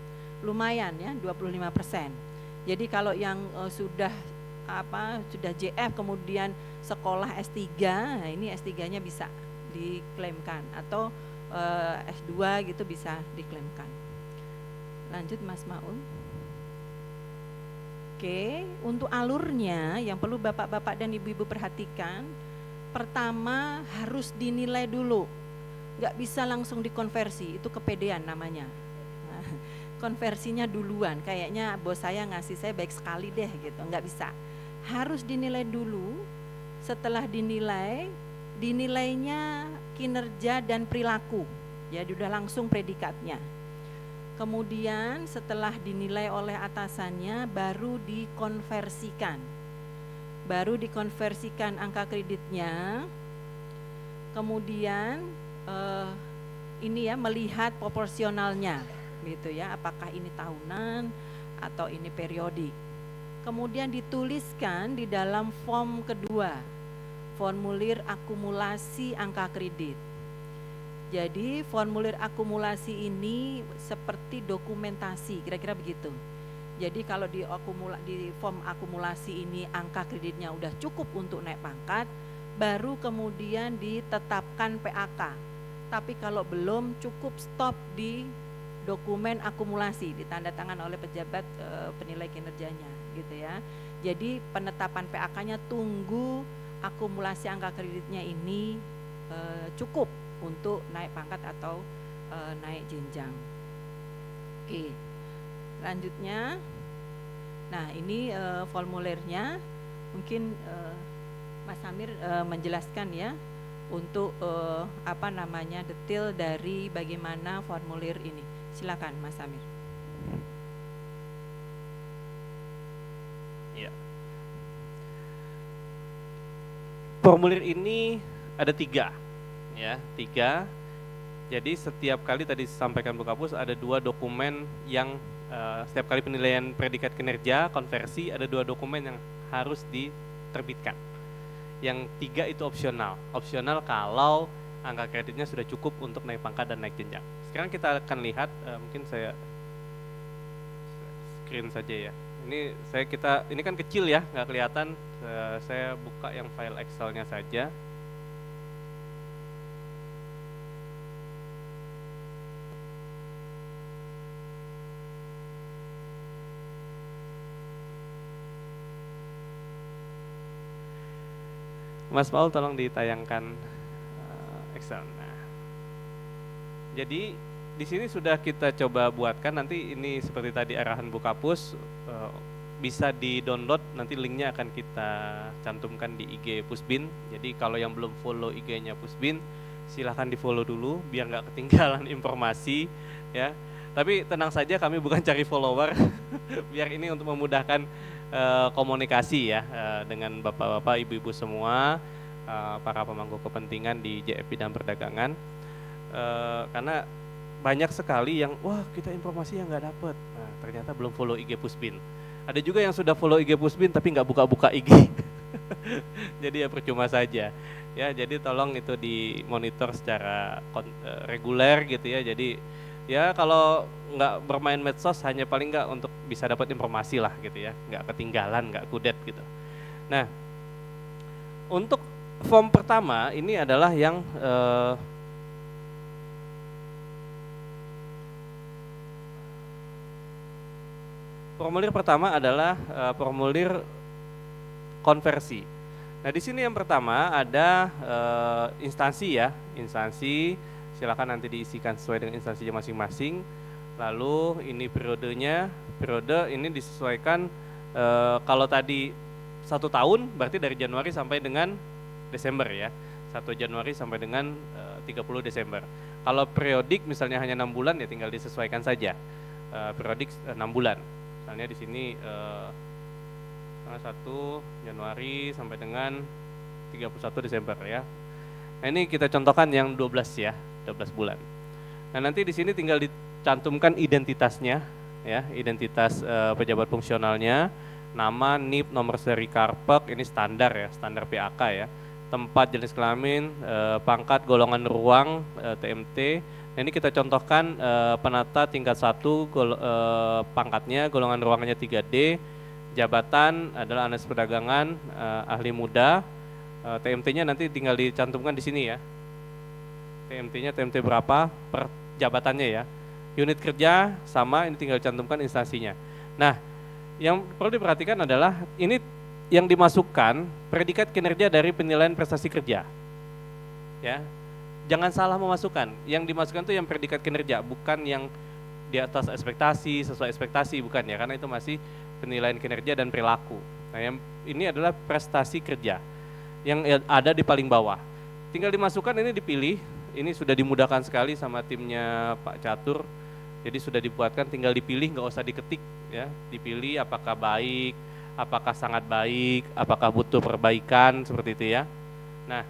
Lumayan ya, 25%. Jadi kalau yang sudah JF kemudian sekolah S3, nah ini S3-nya bisa diklaimkan, atau S2 gitu bisa diklaimkan. Lanjut Mas Maun. Oke, untuk alurnya yang perlu bapak-bapak dan ibu-ibu perhatikan, pertama harus dinilai dulu, nggak bisa langsung dikonversi, itu kepedean namanya. Nah, konversinya duluan, kayaknya bos saya ngasih saya baik sekali deh gitu, nggak bisa. Harus dinilai dulu. Setelah dinilainya kinerja dan perilaku, ya sudah langsung predikatnya. Kemudian setelah dinilai oleh atasannya baru dikonversikan angka kreditnya. Kemudian ini ya, melihat proporsionalnya gitu ya, apakah ini tahunan atau ini periodik. Kemudian dituliskan di dalam form kedua, formulir akumulasi angka kredit. Jadi formulir akumulasi ini seperti dokumentasi, kira-kira begitu. Jadi kalau di form akumulasi ini angka kreditnya udah cukup untuk naik pangkat, baru kemudian ditetapkan PAK. Tapi kalau belum, cukup stop di dokumen akumulasi, ditandatangan oleh pejabat penilai kinerjanya gitu ya. Jadi penetapan PAK-nya tunggu akumulasi angka kreditnya ini cukup untuk naik pangkat atau naik jenjang. Oke, lanjutnya, nah ini formulirnya, mungkin Mas Samir menjelaskan ya untuk detail dari bagaimana formulir ini. Silakan Mas Samir. Ya. Formulir ini ada 3, ya 3. Jadi setiap kali tadi disampaikan Bu Kapus ada 2 dokumen yang setiap kali penilaian predikat kinerja konversi ada 2 dokumen yang harus diterbitkan. Yang 3 itu opsional kalau angka kreditnya sudah cukup untuk naik pangkat dan naik jenjang. Sekarang kita akan lihat, mungkin saya screen saja ya. Ini kan kecil ya, nggak kelihatan. Saya buka yang file Excel-nya saja. Mas Paul tolong ditayangkan Excel. Nah, jadi di sini sudah kita coba buatkan, nanti ini seperti tadi arahan Bu Kapus, bisa di-download, nanti linknya akan kita cantumkan di IG Pusbin. Jadi kalau yang belum follow IG-nya Pusbin, silahkan di-follow dulu biar nggak ketinggalan informasi ya. Tapi tenang saja, kami bukan cari follower, biar ini untuk memudahkan komunikasi ya dengan bapak-bapak, ibu-ibu semua, para pemangku kepentingan di JF Bidang Perdagangan, karena banyak sekali yang wah kita informasi yang nggak dapet, nah, ternyata belum follow IG Pusbin. Ada juga yang sudah follow IG Pusbin tapi nggak buka-buka IG. jadi ya percuma saja. Ya, jadi tolong itu dimonitor secara reguler gitu ya. Jadi ya kalau nggak bermain medsos hanya paling nggak untuk bisa dapat informasi lah gitu ya, nggak ketinggalan, nggak kudet gitu. Nah, untuk form pertama ini adalah yang formulir pertama adalah formulir konversi. Nah, di sini yang pertama ada instansi ya, instansi silakan nanti diisikan sesuai dengan instansinya masing-masing. Lalu ini periodenya, periode ini disesuaikan kalau tadi 1 tahun berarti dari Januari sampai dengan Desember ya, 1 Januari sampai dengan 30 Desember. Kalau periodik misalnya hanya 6 bulan ya tinggal disesuaikan saja, periodik 6 bulan. Misalnya di sini 1 Januari sampai dengan 31 Desember ya. Nah, ini kita contohkan yang 12 ya, 12 bulan. Nah, nanti di sini tinggal dicantumkan identitasnya ya, identitas pejabat fungsionalnya, nama, NIP, nomor seri karpet, ini standar ya, standar PAK ya. Tempat, jenis kelamin, pangkat, golongan ruang, TMT. Nah, ini kita contohkan penata tingkat 1, pangkatnya, golongan ruangnya 3D, jabatan adalah analis perdagangan, ahli muda, TMT-nya nanti tinggal dicantumkan di sini ya. TMT-nya TMT berapa per jabatannya ya. Unit kerja sama, ini tinggal dicantumkan instansinya. Nah, yang perlu diperhatikan adalah ini yang dimasukkan predikat kinerja dari penilaian prestasi kerja. Ya. Jangan salah memasukkan. Yang dimasukkan itu yang predikat kinerja, bukan yang di atas ekspektasi, sesuai ekspektasi, bukan ya, karena itu masih penilaian kinerja dan perilaku. Nah, yang ini adalah prestasi kerja yang ada di paling bawah. Tinggal dimasukkan, ini dipilih, ini sudah dimudahkan sekali sama timnya Pak Catur. Jadi sudah dibuatkan, tinggal dipilih, nggak usah diketik ya, dipilih apakah baik, apakah sangat baik, apakah butuh perbaikan, seperti itu ya. Nah,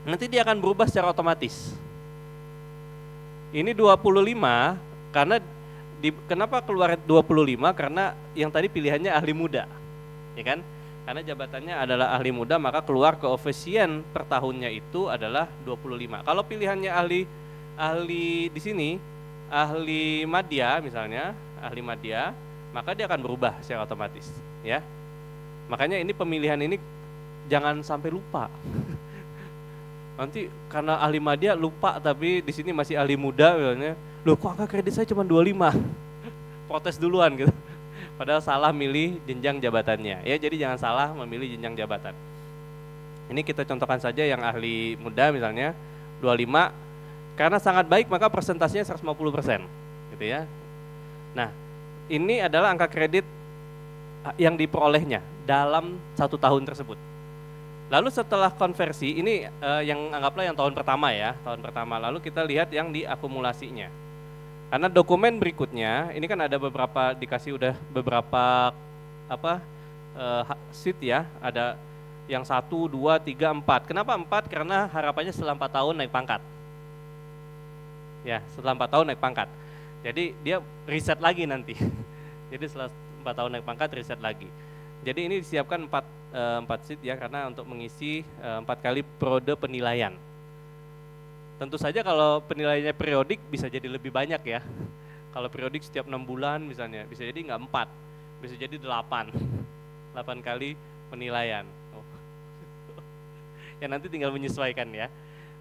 nanti dia akan berubah secara otomatis. Ini 25 karena kenapa keluar 25? Karena yang tadi pilihannya ahli muda, ya kan? Karena jabatannya adalah ahli muda, maka keluar koefisien per tahunnya itu adalah 25. Kalau pilihannya ahli di sini, ahli madya misalnya, ahli madya, maka dia akan berubah secara otomatis, ya. Makanya ini pemilihan ini jangan sampai lupa. Nanti karena ahli madya lupa tapi di sini masih ahli muda misalnya, loh kok angka kredit saya cuma 25, protes duluan gitu. Padahal salah milih jenjang jabatannya ya, jadi jangan salah memilih jenjang jabatan. Ini kita contohkan saja yang ahli muda misalnya 25, karena sangat baik maka persentasenya 150% gitu ya. Nah, ini adalah angka kredit yang diperolehnya dalam 1 tahun tersebut. Lalu setelah konversi, ini yang anggaplah yang tahun pertama ya, tahun pertama. Lalu kita lihat yang diakumulasinya. Karena dokumen berikutnya, ini kan ada beberapa, dikasih udah beberapa sheet ya, ada yang 1, 2, 3, 4. Kenapa 4? Karena harapannya setelah 4 tahun naik pangkat. Ya, setelah 4 tahun naik pangkat. Jadi dia riset lagi nanti. Jadi setelah 4 tahun naik pangkat riset lagi. Jadi ini disiapkan 4 sheet ya, karena untuk mengisi 4 kali periode penilaian. Tentu saja kalau penilaiannya periodik bisa jadi lebih banyak ya. Kalau periodik setiap 6 bulan misalnya, bisa jadi nggak 4, bisa jadi 8 kali penilaian. Ya nanti tinggal menyesuaikan ya,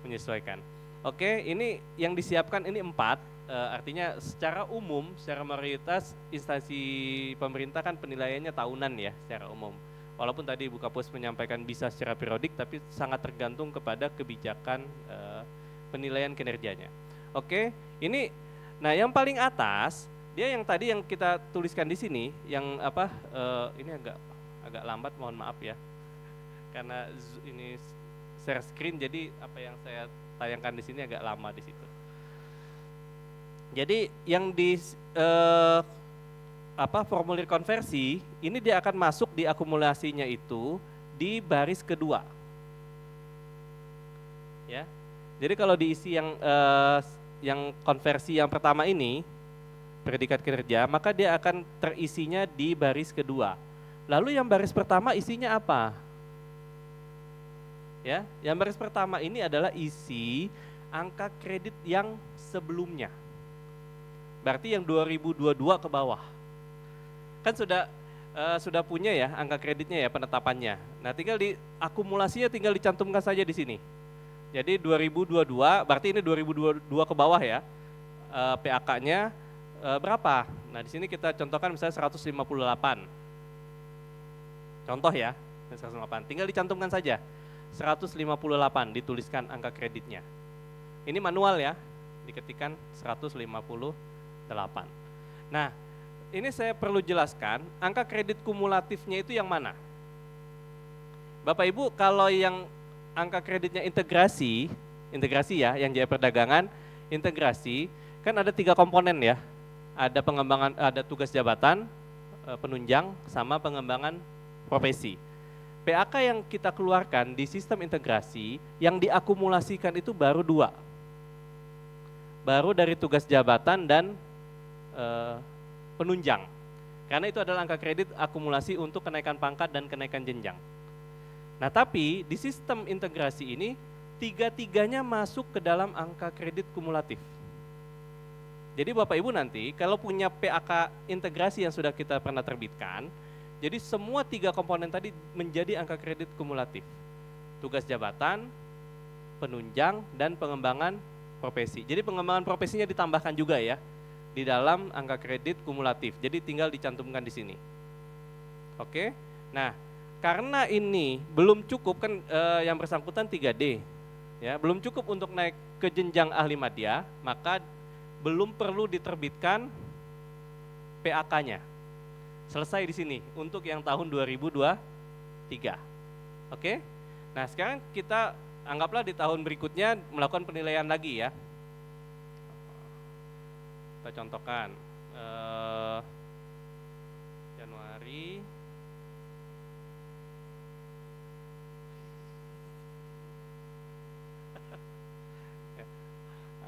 menyesuaikan. Oke, ini yang disiapkan ini 4, artinya secara umum, secara mayoritas instansi pemerintah kan penilaiannya tahunan ya secara umum. Walaupun tadi Bu Kapus menyampaikan bisa secara periodik, tapi sangat tergantung kepada kebijakan penilaian kinerjanya. Oke, ini, nah yang paling atas dia yang tadi yang kita tuliskan di sini, yang ini agak lambat, mohon maaf ya, karena ini share screen, jadi apa yang saya tayangkan di sini agak lama di situ. Jadi yang di formulir konversi ini dia akan masuk di akumulasinya itu di baris kedua. Ya. Jadi kalau diisi yang konversi yang pertama ini predikat kinerja, maka dia akan terisinya di baris kedua. Lalu yang baris pertama isinya apa? Ya, yang baris pertama ini adalah isi angka kredit yang sebelumnya. Berarti yang 2022 ke bawah. Kan sudah punya ya angka kreditnya ya, penetapannya. Nah, tinggal di akumulasinya tinggal dicantumkan saja di sini. Jadi 2022 berarti ini 2022 ke bawah ya. PAK-nya berapa? Nah, di sini kita contohkan misalnya 158. Contoh ya, 158. Tinggal dicantumkan saja. 158 dituliskan angka kreditnya. Ini manual ya, diketikkan 158. Nah, ini saya perlu jelaskan, angka kredit kumulatifnya itu yang mana? Bapak Ibu, kalau yang angka kreditnya integrasi ya, yang Jaya Perdagangan, integrasi, kan ada 3 komponen ya. Ada pengembangan, ada tugas jabatan, penunjang, sama pengembangan profesi. PAK yang kita keluarkan di sistem integrasi yang diakumulasikan itu baru 2. Baru dari tugas jabatan dan penunjang. Karena itu adalah angka kredit akumulasi untuk kenaikan pangkat dan kenaikan jenjang. Nah, tapi di sistem integrasi ini 3-tiganya masuk ke dalam angka kredit kumulatif. Jadi Bapak Ibu nanti kalau punya PAK integrasi yang sudah kita pernah terbitkan, jadi semua 3 komponen tadi menjadi angka kredit kumulatif. Tugas jabatan, penunjang, dan pengembangan profesi. Jadi pengembangan profesinya ditambahkan juga ya di dalam angka kredit kumulatif. Jadi tinggal dicantumkan di sini. Oke. Nah, karena ini belum cukup kan yang bersangkutan 3D. Ya, belum cukup untuk naik ke jenjang ahli madya, maka belum perlu diterbitkan PAK-nya. Selesai di sini untuk yang tahun 2023. Oke? Nah, sekarang kita anggaplah di tahun berikutnya melakukan penilaian lagi ya. Kita contohkan Januari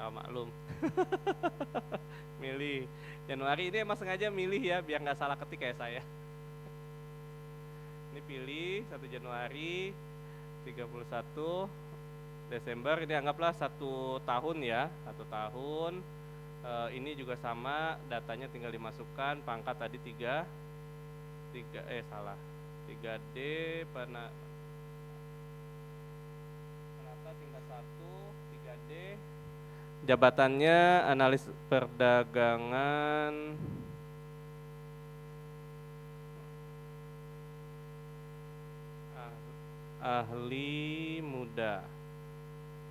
maklum. Milih Januari ini emang sengaja milih ya biar nggak salah ketik kayak saya. Ini pilih 1 Januari 31 Desember, ini anggaplah 1 tahun ya, 1 tahun. Ini juga sama, datanya tinggal dimasukkan, pangkat tadi 3D penata tingkat 1, 3D. Jabatannya analis perdagangan, ahli muda.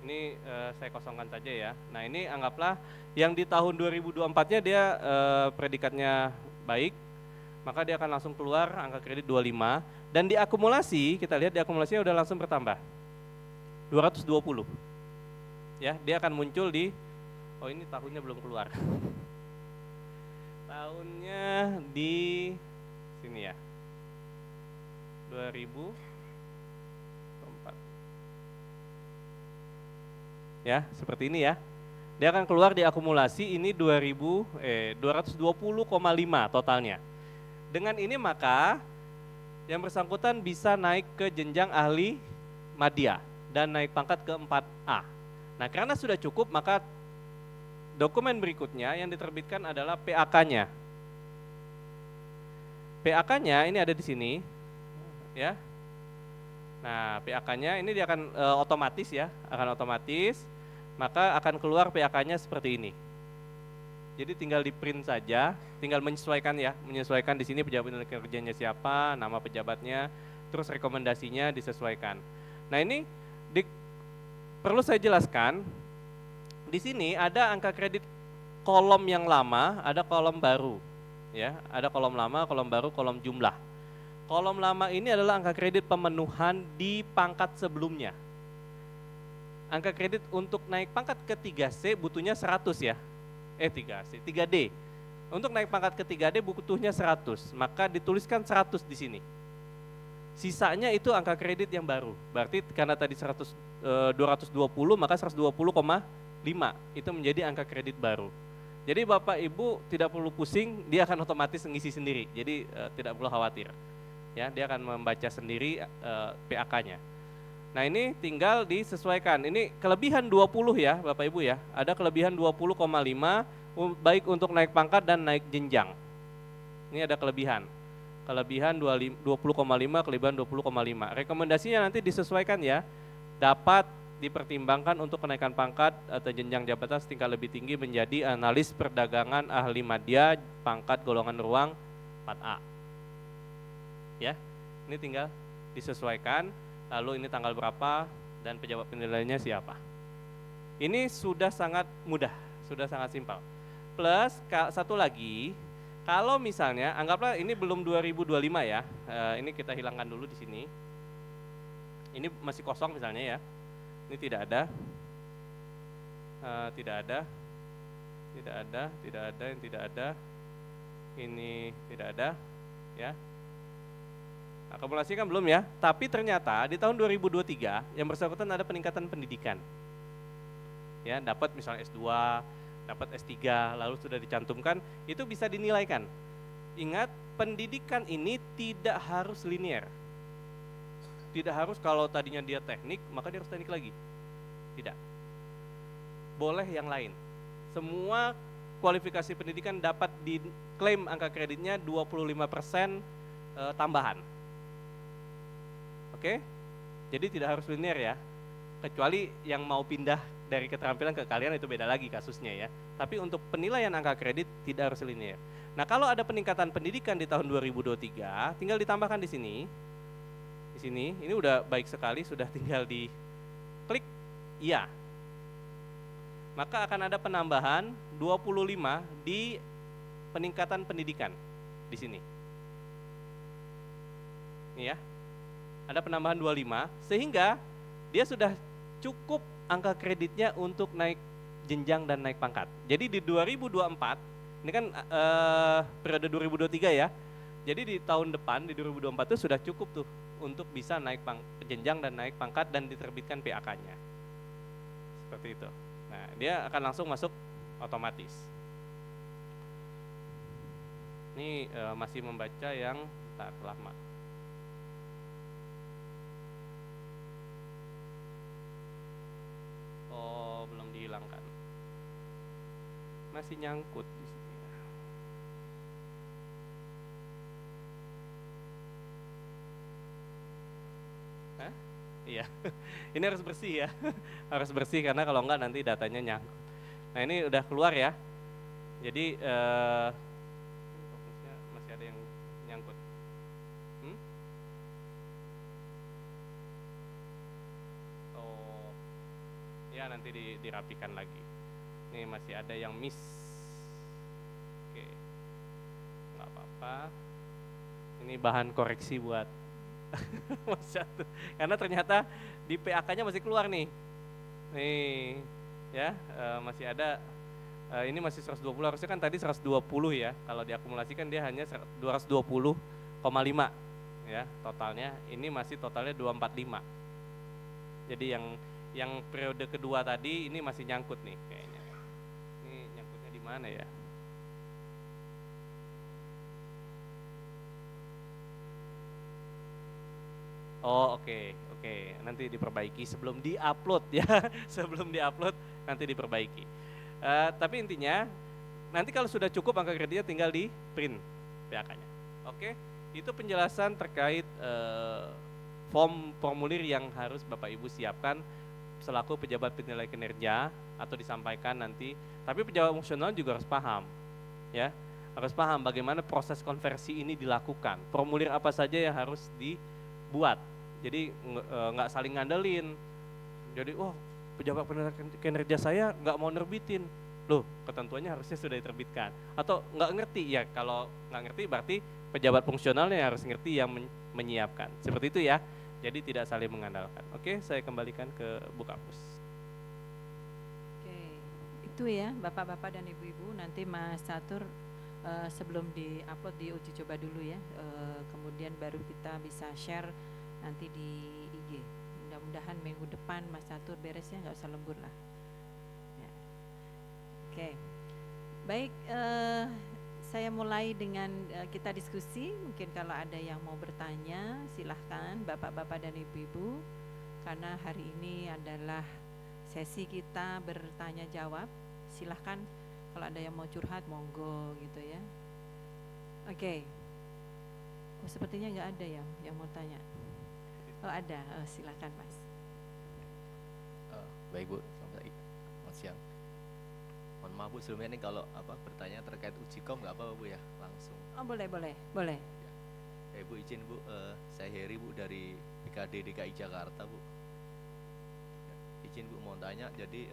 Ini saya kosongkan saja ya. Nah, ini anggaplah yang di tahun 2024-nya dia predikatnya baik, maka dia akan langsung keluar angka kredit 25, dan di akumulasi kita lihat di akumulasinya udah langsung bertambah 220. Ya, dia akan muncul di ini tahunnya belum keluar. Tahunnya di sini ya. 2024. Ya, seperti ini ya. Dia akan keluar di akumulasi ini 220,5 totalnya. Dengan ini maka yang bersangkutan bisa naik ke jenjang ahli madya dan naik pangkat ke 4A. Nah, karena sudah cukup maka dokumen berikutnya yang diterbitkan adalah PAK-nya. PAK-nya ini ada di sini, ya. Nah, PAK-nya ini dia akan otomatis ya, akan otomatis, maka akan keluar PAK-nya seperti ini. Jadi tinggal di print saja, tinggal menyesuaikan ya, menyesuaikan di sini pejabat kerjanya siapa, nama pejabatnya, terus rekomendasinya disesuaikan. Nah, ini perlu saya jelaskan. Di sini ada angka kredit kolom yang lama, ada kolom baru. Ya, ada kolom lama, kolom baru, kolom jumlah. Kolom lama ini adalah angka kredit pemenuhan di pangkat sebelumnya. Angka kredit untuk naik pangkat ke 3C butuhnya 100 ya. 3D. Untuk naik pangkat ke 3D butuhnya 100, maka dituliskan 100 di sini. Sisanya itu angka kredit yang baru. Berarti karena tadi 220 maka 120,5 itu menjadi angka kredit baru. Jadi Bapak Ibu tidak perlu pusing, dia akan otomatis mengisi sendiri. Jadi tidak perlu khawatir. Ya, dia akan membaca sendiri PAK-nya. Nah ini tinggal disesuaikan. Ini kelebihan 20 ya Bapak Ibu ya. Ada kelebihan 20,5 baik untuk naik pangkat dan naik jenjang. Ini ada kelebihan. Kelebihan 20,5, kelebihan 20,5. Rekomendasinya nanti disesuaikan ya. Dapat dipertimbangkan untuk kenaikan pangkat atau jenjang jabatan setingkat lebih tinggi menjadi analis perdagangan ahli madya pangkat golongan ruang 4A. Ya. Ini tinggal disesuaikan. Lalu ini tanggal berapa dan pejabat penilaiannya siapa. Ini sudah sangat mudah, sudah sangat simpel. Plus satu lagi, kalau misalnya anggaplah ini belum 2025 ya, ini kita hilangkan dulu di sini. Ini masih kosong misalnya ya, ini tidak ada, tidak ada, yang tidak ada, ini tidak ada, ya. Akumulasi kan belum ya, tapi ternyata di tahun 2023 yang bersangkutan ada peningkatan pendidikan. Ya, dapat misalnya S2, dapat S3, lalu sudah dicantumkan, itu bisa dinilaikan. Ingat, pendidikan ini tidak harus linear. Tidak harus kalau tadinya dia teknik, maka dia harus teknik lagi. Tidak. Boleh yang lain. Semua kualifikasi pendidikan dapat diklaim angka kreditnya 25% tambahan. Oke, jadi tidak harus linear ya, kecuali yang mau pindah dari keterampilan ke kalian itu beda lagi kasusnya ya. Tapi untuk penilaian angka kredit tidak harus linear. Nah kalau ada peningkatan pendidikan di tahun 2023, tinggal ditambahkan di sini. Di sini, ini udah baik sekali, sudah tinggal di klik iya. Maka akan ada penambahan 25 di peningkatan pendidikan di sini. Ini ya. Ada penambahan 25 sehingga dia sudah cukup angka kreditnya untuk naik jenjang dan naik pangkat. Jadi di 2024, ini kan periode 2023 ya. Jadi di tahun depan di 2024 itu sudah cukup tuh untuk bisa naik jenjang dan naik pangkat dan diterbitkan PAK-nya. Seperti itu. Nah, dia akan langsung masuk otomatis. Ini masih membaca yang tak lama. Oh, belum dihilangkan. Masih nyangkut di sini. Hah? Iya. Ini harus bersih ya. Harus bersih karena kalau enggak nanti datanya nyangkut. Nah, ini udah keluar ya. Jadi fokusnya masih ada yang nyangkut. Ya nanti dirapikan lagi. Ini masih ada yang miss. Oke, nggak apa-apa. Ini bahan koreksi buat Mas Catur. Karena ternyata di PAK-nya masih keluar nih. Nih, ya masih ada. Ini masih 120, harusnya kan tadi 120 ya. Kalau diakumulasikan dia hanya 220,5 ya totalnya. Ini masih totalnya 245. Jadi yang periode kedua tadi ini masih nyangkut nih kayaknya. Ini nyangkutnya di mana ya? Oh oke. Nanti diperbaiki sebelum diupload ya. Sebelum diupload nanti diperbaiki. Tapi intinya nanti kalau sudah cukup angka kreditnya tinggal di print PAK-nya. Oke, itu penjelasan terkait formulir yang harus Bapak Ibu siapkan selaku pejabat penilai kinerja atau disampaikan nanti. Tapi pejabat fungsional juga harus paham, ya, harus paham bagaimana proses konversi ini dilakukan. Formulir apa saja yang harus dibuat. Jadi nggak saling ngandelin. Jadi, pejabat penilai kinerja saya nggak mau nerbitin, loh, ketentuannya harusnya sudah diterbitkan. Atau nggak ngerti ya, kalau nggak ngerti berarti pejabat fungsionalnya harus ngerti yang menyiapkan. Seperti itu ya. Jadi tidak saling mengandalkan. Oke, saya kembalikan ke Bu Kapus. Oke, itu ya Bapak-bapak dan Ibu-ibu, nanti Mas Catur sebelum di-upload diuji coba dulu ya, kemudian baru kita bisa share nanti di IG. Mudah-mudahan minggu depan Mas Catur beresnya, nggak usah lembur lah. Ya. Oke, baik. Saya mulai dengan kita diskusi. Mungkin kalau ada yang mau bertanya, silahkan Bapak-bapak dan Ibu-ibu. karena hari ini adalah sesi kita bertanya jawab. Silahkan kalau ada yang mau curhat monggo gitu ya. Oke. Oh, sepertinya nggak ada ya yang mau tanya. Oh ada, silahkan Mas. Baik Bu, selamat siang. Mohon maaf Bu, sebelumnya ini kalau bertanya terkait ujikom nggak apa-apa Bu ya, langsung. Oh boleh. Ya. Bu izin Bu, saya Heri Bu dari BKD DKI Jakarta Bu. Ya, izin Bu mau tanya, jadi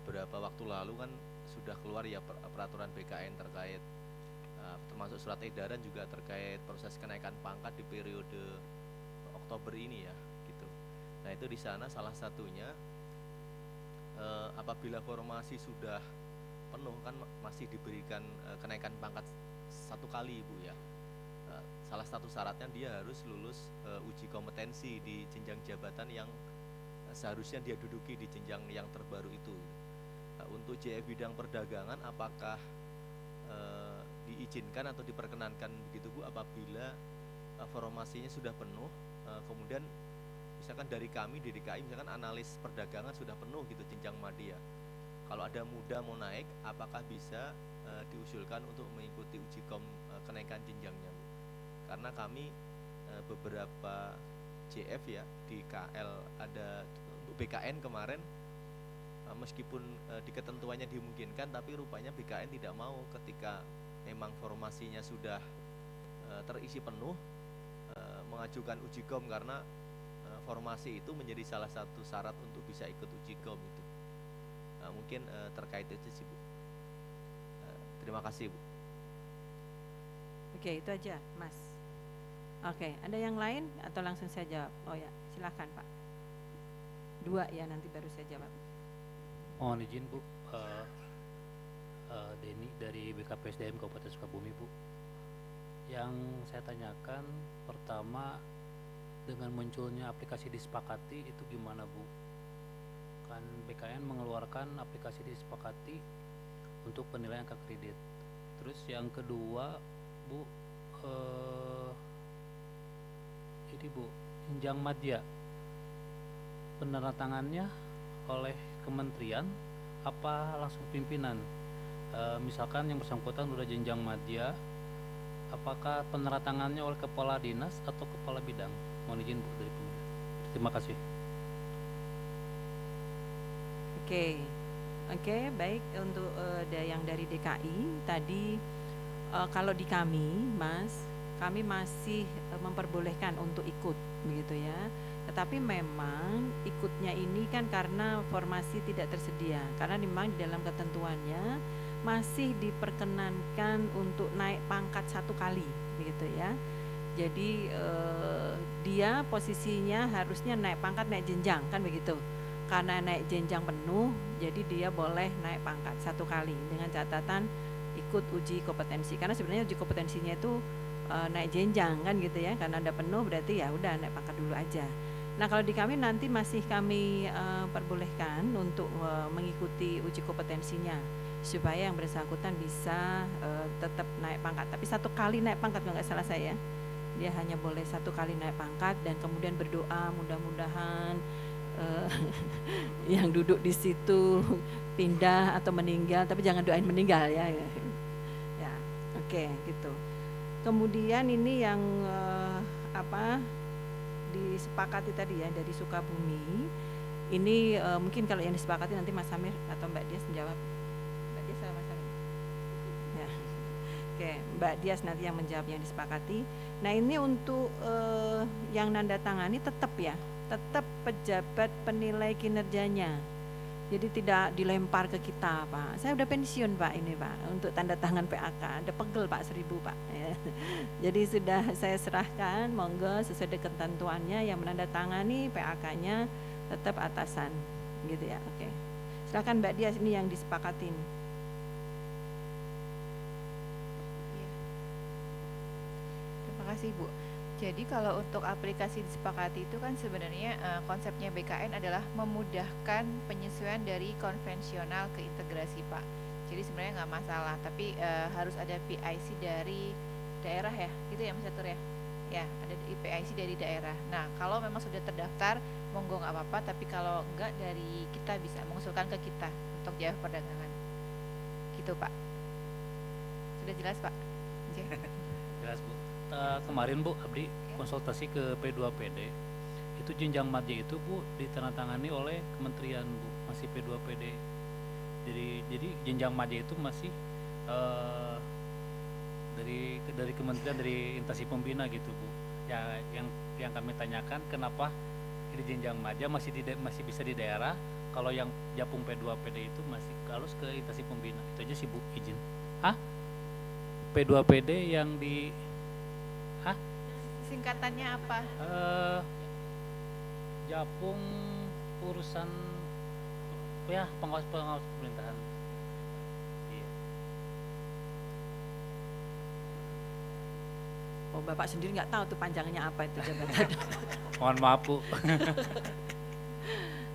beberapa waktu lalu kan sudah keluar ya peraturan BKN terkait termasuk surat edaran juga terkait proses kenaikan pangkat di periode Oktober ini ya gitu. Nah itu di sana salah satunya apabila formasi sudah penuh kan masih diberikan kenaikan pangkat 1 kali Bu ya. Salah satu syaratnya dia harus lulus uji kompetensi di jenjang jabatan yang seharusnya dia duduki di jenjang yang terbaru itu. Untuk JF bidang perdagangan apakah diizinkan atau diperkenankan begitu Bu apabila formasinya sudah penuh, kemudian misalkan dari kami di DKI misalkan analis perdagangan sudah penuh gitu jenjang madya. Kalau ada muda mau naik, apakah bisa diusulkan untuk mengikuti uji kom kenaikan jenjangnya Bu? Karena kami beberapa JF ya di KL ada untuk BKN kemarin meskipun di ketentuannya dimungkinkan, tapi rupanya BKN tidak mau ketika memang formasinya sudah terisi penuh mengajukan uji kom karena formasi itu menjadi salah satu syarat untuk bisa ikut uji kom itu. Mungkin terkait itu sih Bu. Terima kasih Bu. Oke, itu aja Mas. Oke, ada yang lain atau langsung saya jawab? Oh ya, silakan Pak. 2 ya, nanti baru saya jawab. Mohon izin Bu, Denny dari BKPSDM Kabupaten Sukabumi Bu. Yang saya tanyakan pertama, dengan munculnya aplikasi disepakati itu gimana Bu? Kan BKN mengeluarkan aplikasi disepakati untuk penilaian angka kredit. Terus yang kedua Bu, ini Bu, jenjang madya peneratangannya oleh kementerian apa langsung pimpinan? Misalkan yang bersangkutan sudah jenjang madya, apakah peneratangannya oleh kepala dinas atau kepala bidang? Mohon izin Bu dari pemerintah. Terima kasih. Oke, baik. Untuk yang dari DKI tadi, kalau di kami Mas, kami masih memperbolehkan untuk ikut begitu ya. Tetapi memang ikutnya ini kan karena formasi tidak tersedia, karena memang di dalam ketentuannya masih diperkenankan untuk naik pangkat 1 kali begitu ya. Jadi dia posisinya harusnya naik pangkat, naik jenjang kan begitu. Karena naik jenjang penuh, jadi dia boleh naik pangkat 1 kali dengan catatan ikut uji kompetensi. Karena sebenarnya uji kompetensinya itu naik jenjang kan gitu ya. Karena ada penuh berarti ya udah naik pangkat dulu aja. Nah kalau di kami nanti masih kami perbolehkan untuk mengikuti uji kompetensinya supaya yang bersangkutan bisa tetap naik pangkat. Tapi 1 kali naik pangkat kalau nggak salah saya. Dia hanya boleh 1 kali naik pangkat dan kemudian berdoa mudah-mudahan yang duduk di situ pindah atau meninggal, tapi jangan doain meninggal ya. Ya, oke, gitu. Kemudian ini yang disepakati tadi ya dari Sukabumi. Ini mungkin kalau yang disepakati nanti Mas Samir atau Mbak Dias menjawab. Mbak Dias sama Mas Samir. Ya. Oke, Mbak Dias nanti yang menjawab yang disepakati. Nah, ini untuk yang nanda tangani tetap ya. Tetap pejabat penilai kinerjanya. Jadi tidak dilempar ke kita Pak. Saya udah pensiun Pak ini Pak untuk tanda tangan PAK. Ada pegel Pak 1.000 Pak. Jadi sudah saya serahkan, monggo sesuai dengan ketentuannya yang menandatangani PAK-nya tetap atasan, gitu ya. Oke. Silakan Mbak Dias, ini yang disepakatin. Terima kasih Bu. Jadi kalau untuk aplikasi disepakati itu kan sebenarnya konsepnya BKN adalah memudahkan penyesuaian dari konvensional ke integrasi Pak. Jadi sebenarnya nggak masalah, tapi harus ada PIC dari daerah ya, gitu ya Mas Catur ya. ya, ada IPIC dari daerah. Nah, kalau memang sudah terdaftar, monggo nggak apa-apa, tapi kalau enggak dari kita bisa mengusulkan ke kita untuk JF perdagangan. Gitu, Pak. Sudah jelas, Pak? Oke. Jelas Bu. Kemarin Bu Abdi konsultasi ke P2PD, itu jenjang madya itu Bu ditandatangani oleh kementerian Bu, masih P2PD. Jadi jenjang madya itu masih dari kementerian, dari instansi pembina gitu Bu. Ya yang kami tanyakan, kenapa di jenjang madya masih bisa di daerah, kalau yang Japung P2PD itu masih harus ke instansi pembina. Itu aja sih Bu, izin. P2PD yang di Singkatannya apa? Japung urusan ya pengawas pemerintahan. Iya. Oh, Bapak sendiri nggak tahu tuh panjangnya apa itu jabatan. Mohon maaf Bu.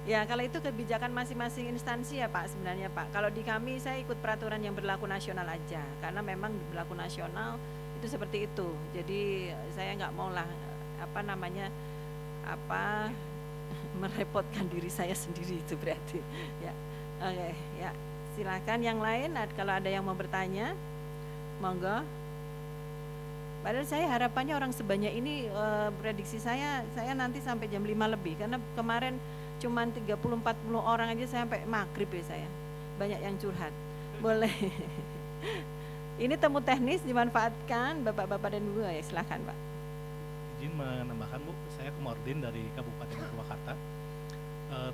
Ya, kalau itu kebijakan masing-masing instansi ya Pak sebenarnya Pak. Kalau di kami saya ikut peraturan yang berlaku nasional aja, karena memang berlaku nasional itu seperti itu. Jadi saya nggak mau lah merepotkan diri saya sendiri, itu berarti. Ya, oke, ya silakan yang lain. Kalau ada yang mau bertanya, monggo. Padahal saya harapannya orang sebanyak ini, prediksi saya nanti sampai jam 5 lebih, karena kemarin cuman 30-40 orang aja sampai maghrib ya saya. Banyak yang curhat. Boleh. Ini temu teknis dimanfaatkan Bapak-bapak dan Ibu ya, silakan Pak. Izin menambahkan Bu, saya Komordin dari Kabupaten Purwakarta.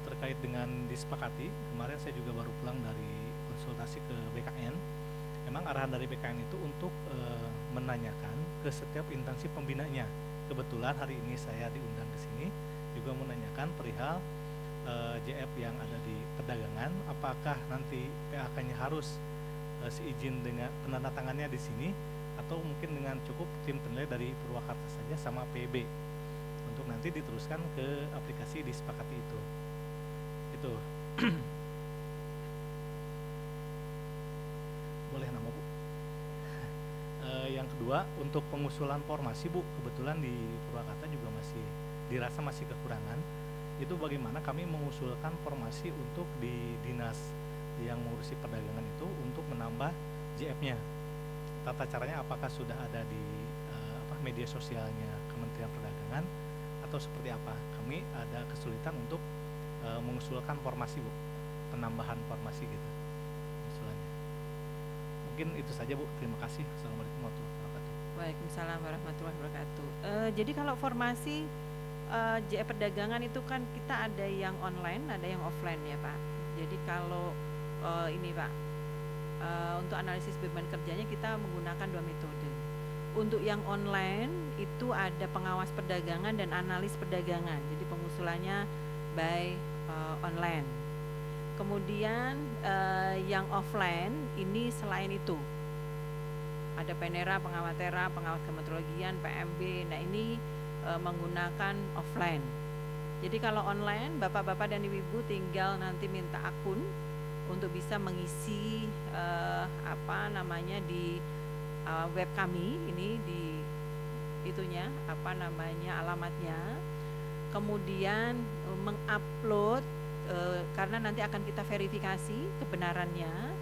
Terkait dengan disepakati, kemarin saya juga baru pulang dari konsultasi ke BKN. Memang arahan dari BKN itu untuk menanyakan ke setiap instansi pembinanya. Kebetulan hari ini saya diundang ke sini juga menanyakan perihal JF yang ada di perdagangan, apakah nanti PAK-nya harus seizin dengan penandatangannya di sini, atau mungkin dengan cukup tim penilai dari Purwakarta saja sama PB untuk nanti diteruskan ke aplikasi disepakati itu. Boleh nama Bu. Yang kedua, untuk pengusulan formasi Bu, kebetulan di Purwakarta juga dirasa masih kekurangan. Itu bagaimana kami mengusulkan formasi untuk di dinas yang mengurusi perdagangan itu untuk menambah JF-nya. Tata caranya apakah sudah ada di media sosialnya Kementerian Perdagangan atau seperti apa? Kami ada kesulitan untuk mengusulkan formasi Bu, penambahan formasi gitu usulannya. Mungkin itu saja Bu, terima kasih. Assalamualaikum warahmatullahi wabarakatuh. Waalaikumsalam warahmatullahi wabarakatuh. Jadi kalau formasi JF perdagangan itu kan kita ada yang online, ada yang offline ya Pak. Jadi kalau ini Pak, untuk analisis beban kerjanya kita menggunakan 2 metode. Untuk yang online itu ada pengawas perdagangan dan analis perdagangan. Jadi pengusulannya by online. Kemudian yang offline ini selain itu ada Penera, Pengawatera, pengawas kemetrologian, PMB. Nah ini menggunakan offline. Jadi kalau online, bapak-bapak dan ibu-ibu tinggal nanti minta akun untuk bisa mengisi di web kami ini, di itunya alamatnya. Kemudian mengupload karena nanti akan kita verifikasi kebenarannya.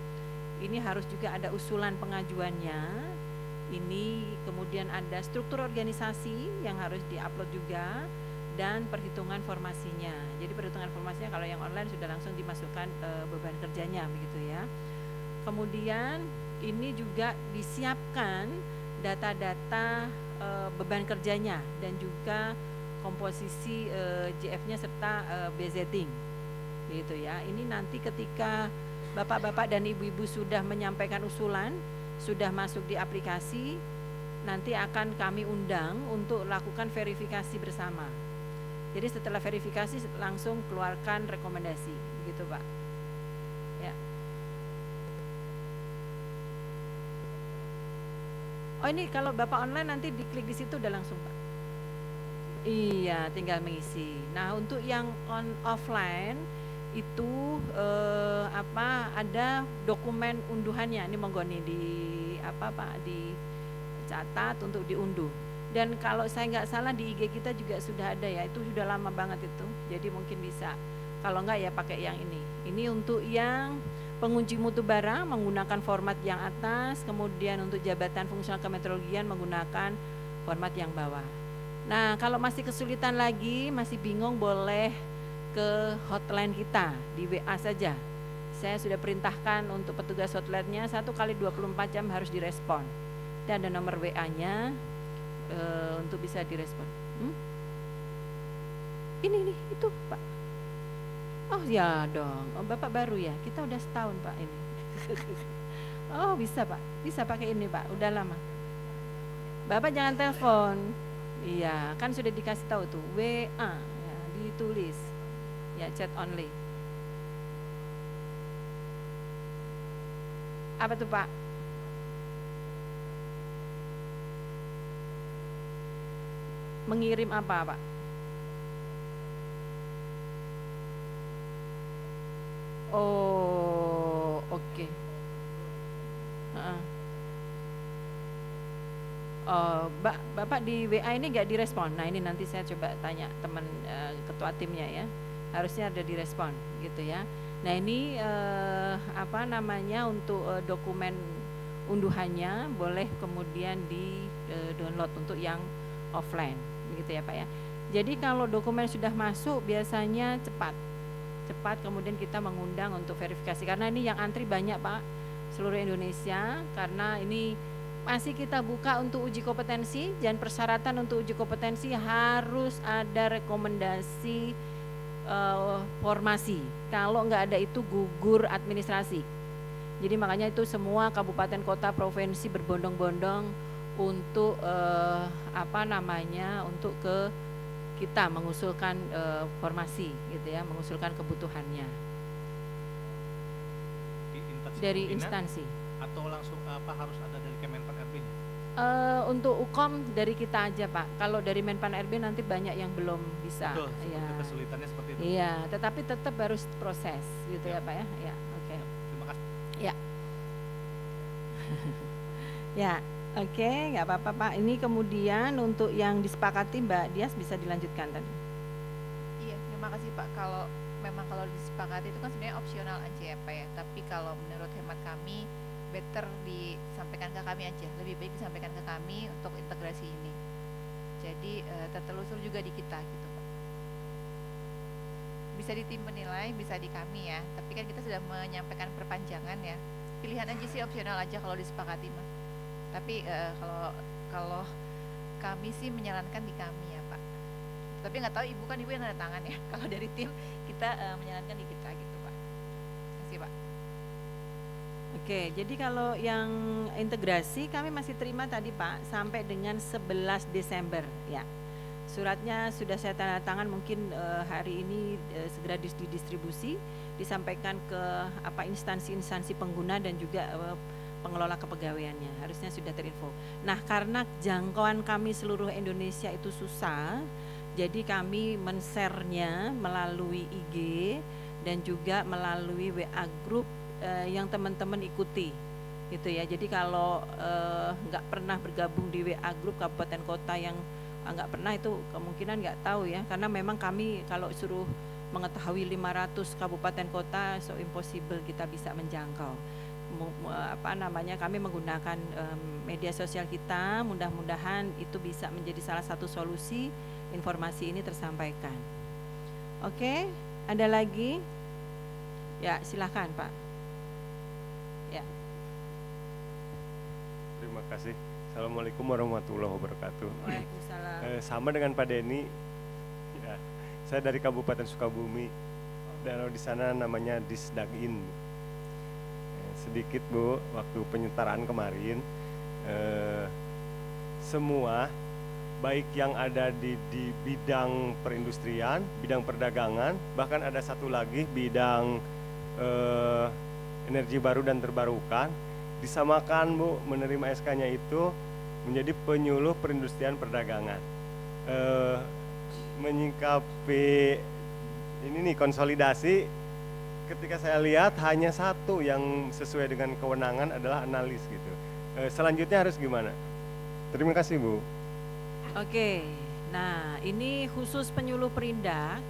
Ini harus juga ada usulan pengajuannya. Ini kemudian ada struktur organisasi yang harus diupload juga, dan perhitungan formasinya. Jadi perhitungan formasinya kalau yang online sudah langsung dimasukkan beban kerjanya begitu ya. Kemudian ini juga disiapkan data-data beban kerjanya dan juga komposisi JF-nya serta bezetting gitu ya. Ini nanti ketika bapak-bapak dan ibu-ibu sudah menyampaikan usulan, sudah masuk di aplikasi, nanti akan kami undang untuk lakukan verifikasi bersama. Jadi setelah verifikasi langsung keluarkan rekomendasi, begitu Pak. Ya. Oh ini kalau Bapak online nanti diklik di situ udah langsung Pak. Iya, tinggal mengisi. Nah untuk yang offline itu ada dokumen unduhannya. Ini monggo nih dicatat untuk diunduh. Dan kalau saya nggak salah di IG kita juga sudah ada ya, itu sudah lama banget itu. Jadi mungkin bisa, kalau nggak ya pakai yang ini. Ini untuk yang penguji mutu bara menggunakan format yang atas, kemudian untuk jabatan fungsional kemeteorologian menggunakan format yang bawah. Nah, kalau masih kesulitan lagi, masih bingung, boleh ke hotline kita di WA saja. Saya sudah perintahkan untuk petugas hotline-nya 1 kali 24 jam harus direspon. Dan ada nomor WA-nya untuk bisa direspon. Ini itu Pak. Oh ya dong, Bapak baru ya, kita udah setahun Pak ini. Oh bisa Pak, bisa pakai ini Pak, udah lama. Bapak jangan telepon. Iya, kan sudah dikasih tahu tuh WA, ya, ditulis. Ya, chat only. Apa tuh Pak? Mengirim apa Pak? Oh, oke. Bapak di WA ini nggak direspon. Nah ini nanti saya coba tanya teman ketua timnya ya. Harusnya ada direspon gitu ya. Nah ini apa namanya untuk dokumen unduhannya boleh kemudian di download untuk yang offline, begitu ya Pak ya. Jadi kalau dokumen sudah masuk biasanya cepat kemudian kita mengundang untuk verifikasi karena ini yang antri banyak Pak seluruh Indonesia karena ini masih kita buka untuk uji kompetensi dan persyaratan untuk uji kompetensi harus ada rekomendasi formasi. Kalau nggak ada itu gugur administrasi. Jadi makanya itu semua kabupaten kota provinsi berbondong-bondong untuk apa namanya untuk ke kita mengusulkan formasi gitu ya, mengusulkan kebutuhannya dari instansi atau langsung apa harus ada dari Kemenpan RB-nya? Untuk UKOM dari kita aja Pak. Kalau dari Menpan RB nanti banyak yang belum bisa. Betul, ya. kesulitannya seperti itu. Iya, tetapi tetap harus proses gitu ya Pak ya. Ya, oke. Terima kasih. Ya. Ya, oke, nggak apa-apa Pak. Ini kemudian untuk yang disepakati Mbak Dias bisa dilanjutkan tadi. Iya, terima kasih Pak. Kalau disepakati itu kan sebenarnya opsional aja ya Pak ya. Tapi kalau menurut hemat kami better disampaikan ke kami aja. Lebih baik disampaikan ke kami untuk integrasi ini. Jadi tertelusur juga di kita gitu Pak. Bisa di tim penilai, bisa di kami ya. Tapi kan kita sudah menyampaikan perpanjangan ya. Pilihan aja sih opsional aja kalau disepakati mah. Tapi kalau kami sih menyarankan di kami ya Pak. Tapi nggak tahu ibu kan ibu yang tanda tangan ya. Kalau dari tim kita menyarankan di kita gitu Pak. Terima kasih Pak. Oke, jadi kalau yang integrasi kami masih terima tadi Pak sampai dengan 11 Desember ya. Suratnya sudah saya tanda tangan mungkin hari ini segera didistribusi, disampaikan ke apa instansi-instansi pengguna dan juga pengelola kepegawaiannya harusnya sudah terinfo. Nah karena jangkauan kami seluruh Indonesia itu susah, jadi kami men-share-nya melalui IG dan juga melalui WA group yang teman-teman ikuti gitu ya. Jadi kalau nggak pernah bergabung di WA group kabupaten kota yang nggak pernah itu kemungkinan nggak tahu ya, karena memang kami kalau suruh mengetahui 500 kabupaten kota so impossible kita bisa menjangkau. Apa namanya kami menggunakan media sosial kita, mudah-mudahan itu bisa menjadi salah satu solusi informasi ini tersampaikan. Oke, ada lagi? Ya, silakan Pak. Ya. Terima kasih. Assalamualaikum warahmatullahi wabarakatuh. Waalaikumsalam. Sama dengan Pak Denny, ya, saya dari Kabupaten Sukabumi. Dan di sana namanya Disdagin. Sedikit Bu, waktu penyetaraan kemarin, semua baik yang ada di bidang perindustrian, bidang perdagangan, bahkan ada satu lagi bidang energi baru dan terbarukan, disamakan Bu, menerima SK-nya itu menjadi penyuluh perindustrian perdagangan. Menyingkapi ini nih konsolidasi, ketika saya lihat hanya satu yang sesuai dengan kewenangan adalah analis gitu. Selanjutnya harus gimana? Terima kasih Bu. Oke, nah ini khusus penyuluh perindak.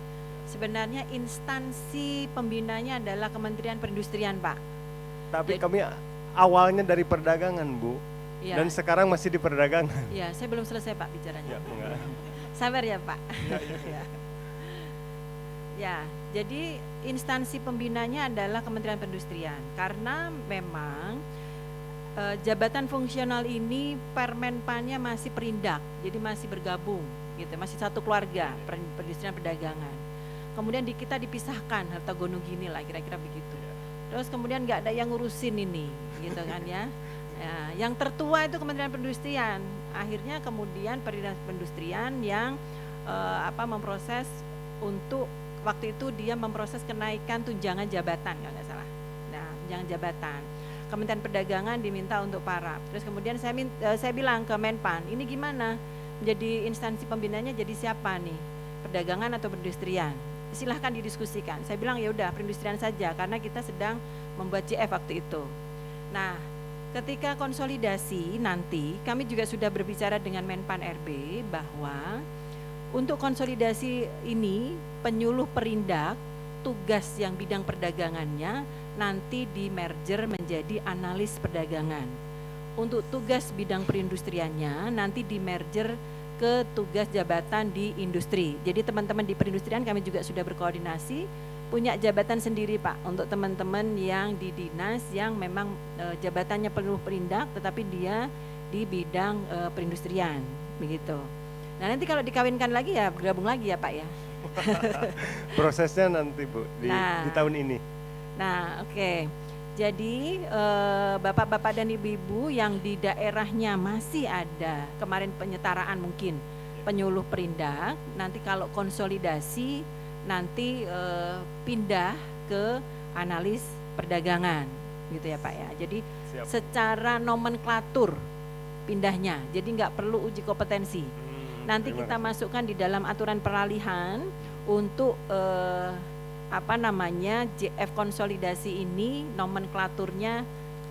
Sebenarnya instansi pembinanya adalah Kementerian Perindustrian, Pak. Tapi Jadi- kami awalnya dari perdagangan, Bu. Ya, Dan sekarang masih di perdagangan. ya, saya belum selesai Pak bicaranya. Ya, enggak. Sabar ya Pak. Ya. Ya, jadi instansi pembinanya adalah Kementerian Perindustrian karena memang jabatan fungsional ini Permenpannya masih perindak, jadi masih bergabung, gitu, masih satu keluarga perindustrian perdagangan. Kemudian kita dipisahkan harta gono gini lah, kira-kira begitu. Terus kemudian nggak ada yang ngurusin ini, gitu kan ya. Ya, yang tertua itu Kementerian Perindustrian. Akhirnya kemudian perindustrian yang memproses untuk waktu itu dia memproses kenaikan tunjangan jabatan kalau nggak salah. Nah, tunjangan jabatan. Kementerian Perdagangan diminta untuk paraf. Terus kemudian saya bilang ke Menpan, ini gimana? Menjadi instansi pembinanya jadi siapa nih? Perdagangan atau perindustrian? Silahkan didiskusikan. Saya bilang ya udah perindustrian saja karena kita sedang membuat JF waktu itu. Nah, ketika konsolidasi nanti kami juga sudah berbicara dengan Menpan RB bahwa untuk konsolidasi ini penyuluh perindak tugas yang bidang perdagangannya nanti di merger menjadi analis perdagangan. Untuk tugas bidang perindustriannya nanti di merger ke tugas jabatan di industri. Jadi teman-teman di perindustrian kami juga sudah berkoordinasi punya jabatan sendiri Pak untuk teman-teman yang di dinas yang memang jabatannya penuh perindak tetapi dia di bidang perindustrian begitu. Nah nanti kalau dikawinkan lagi ya bergabung lagi ya Pak ya. Prosesnya nanti Bu di tahun ini. Nah oke. Jadi bapak-bapak dan ibu-ibu yang di daerahnya masih ada kemarin penyetaraan mungkin penyuluh perindak nanti kalau konsolidasi nanti pindah ke analis perdagangan gitu ya Pak ya. Jadi Siap. secara nomenklatur pindahnya jadi nggak perlu uji kompetensi. Nanti kita masukkan di dalam aturan peralihan untuk JF konsolidasi ini nomenklaturnya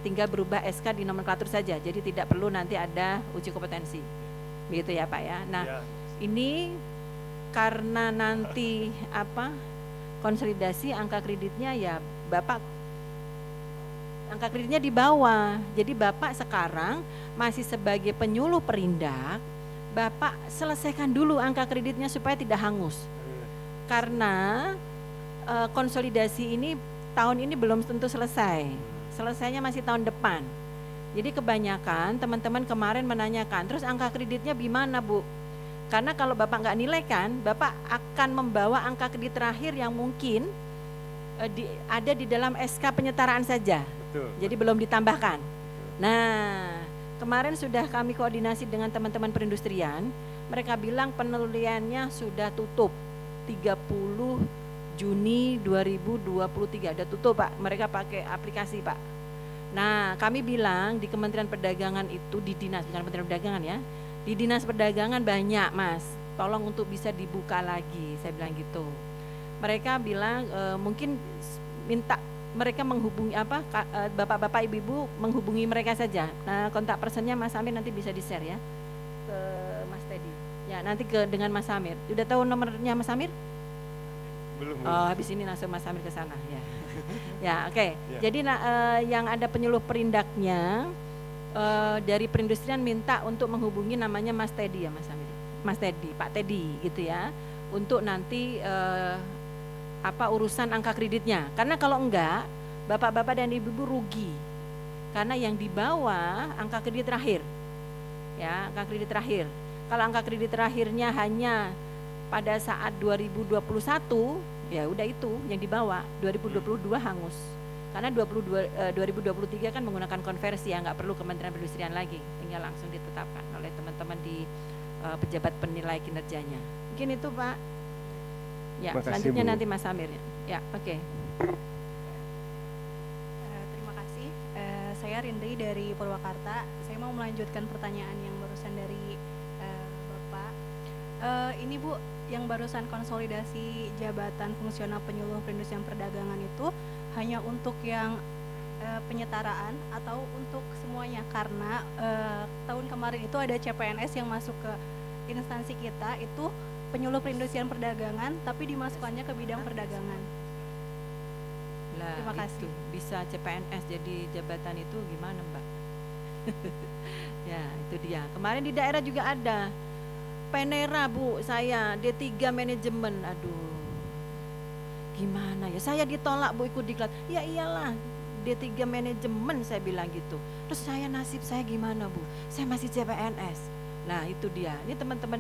tinggal berubah SK di nomenklatur saja. Jadi tidak perlu nanti ada uji kompetensi. Begitu ya Pak ya. Nah, Ya. ini karena nanti konsolidasi angka kreditnya ya Bapak angka kreditnya di bawah. Jadi Bapak sekarang masih sebagai penyuluh perindak, Bapak selesaikan dulu angka kreditnya supaya tidak hangus. Karena konsolidasi ini tahun ini belum tentu selesai. Selesainya masih tahun depan. Jadi kebanyakan teman-teman kemarin menanyakan, terus angka kreditnya gimana Bu? Karena kalau Bapak nggak nilai kan, Bapak akan membawa angka kredit terakhir yang mungkin ada di dalam SK penyetaraan saja. Betul. Jadi belum ditambahkan. Nah, kemarin sudah kami koordinasi dengan teman-teman perindustrian, mereka bilang penuliannya sudah tutup 30 Juni 2023 ada tutup Pak, mereka pakai aplikasi Pak. Nah kami bilang di Kementerian Perdagangan itu di dinas, bukan Kementerian Perdagangan ya, di dinas perdagangan banyak Mas, tolong untuk bisa dibuka lagi, saya bilang gitu. Mereka bilang mungkin minta mereka menghubungi bapak-bapak ibu-ibu menghubungi mereka saja. Nah kontak personnya Mas Amir nanti bisa di share ya ke Mas Teddy. Ya nanti dengan Mas Amir. Udah tahu nomornya Mas Amir? Belum. Oh, habis ini langsung Mas Amir ke sana ya. Ya, oke. Ya. Jadi yang ada penyuluh perindaknya dari perindustrian minta untuk menghubungi namanya Mas Teddy ya Mas Amir. Mas Teddy, Pak Teddy gitu ya. Untuk nanti urusan angka kreditnya. Karena kalau enggak, bapak-bapak dan ibu-ibu rugi. Karena yang di bawah angka kredit terakhir. Ya, angka kredit terakhir. Kalau angka kredit terakhirnya hanya pada saat 2021 ya udah itu yang dibawa 2022 hangus karena 2023 kan menggunakan konversi ya nggak perlu Kementerian Perindustrian lagi tinggal langsung ditetapkan oleh teman-teman di pejabat penilai kinerjanya mungkin itu Pak ya. Makasih, Selanjutnya Bu. nanti Mas Amir ya oke. Terima kasih. Saya Rindri dari Purwakarta. Saya mau melanjutkan pertanyaan yang barusan dari Bapak. Ini Bu, yang barusan konsolidasi jabatan fungsional penyuluh perindustrian perdagangan itu hanya untuk yang penyetaraan atau untuk semuanya? Karena tahun kemarin itu ada CPNS yang masuk ke instansi kita itu penyuluh perindustrian perdagangan, tapi dimasukkannya ke bidang perdagangan. Lah, Terima kasih. itu bisa CPNS jadi jabatan itu gimana, Mbak? Ya, itu dia. Kemarin di daerah juga ada Penera, Bu, saya D3 manajemen. Aduh, gimana ya? Saya ditolak, Bu, ikut diklat. Ya iyalah, D3 manajemen, saya bilang gitu. Terus saya nasib saya gimana, Bu? Saya masih CPNS. Nah, itu dia. Ini teman-teman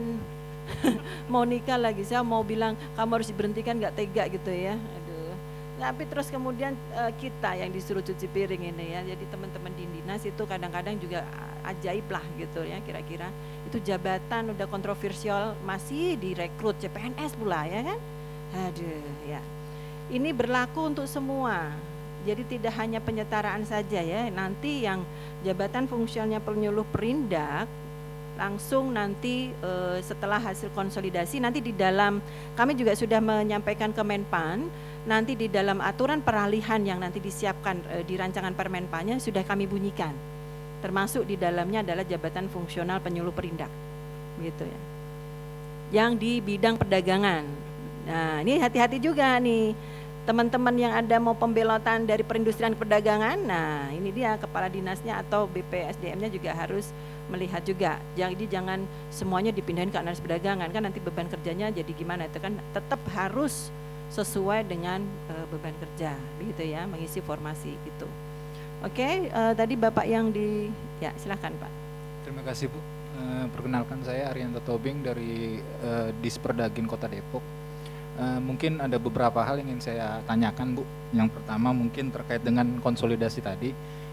mau nikah lagi, saya mau bilang kamu harus diberhentikan, nggak tega gitu ya. Aduh. Tapi terus kemudian kita yang disuruh cuci piring ini ya. Jadi teman-teman di dinas itu kadang-kadang juga ajaib lah gitu ya, kira-kira itu jabatan udah kontroversial masih direkrut CPNS pula ya kan. Aduh ya. Ini berlaku untuk semua. Jadi tidak hanya penyetaraan saja ya. Nanti yang jabatan fungsionalnya penyuluh perindak langsung nanti setelah hasil konsolidasi nanti di dalam, kami juga sudah menyampaikan ke Menpan, nanti di dalam aturan peralihan yang nanti disiapkan di rancangan Permenpannya sudah kami bunyikan, termasuk di dalamnya adalah jabatan fungsional penyuluh perindak gitu ya, yang di bidang perdagangan. Nah ini hati-hati juga nih teman-teman yang ada mau pembelotan dari perindustrian ke perdagangan. Nah ini dia kepala dinasnya atau BPSDM-nya juga harus melihat juga, jadi jangan semuanya dipindahin ke analis perdagangan, kan nanti beban kerjanya jadi gimana, itu kan tetap harus sesuai dengan beban kerja begitu ya, mengisi formasi itu. Oke, tadi Bapak yang di, ya silahkan Pak. Terima kasih Bu. Perkenalkan saya Arianto Tobing dari Disperdagin Kota Depok. Mungkin ada beberapa hal yang ingin saya tanyakan Bu. Yang pertama mungkin terkait dengan konsolidasi tadi.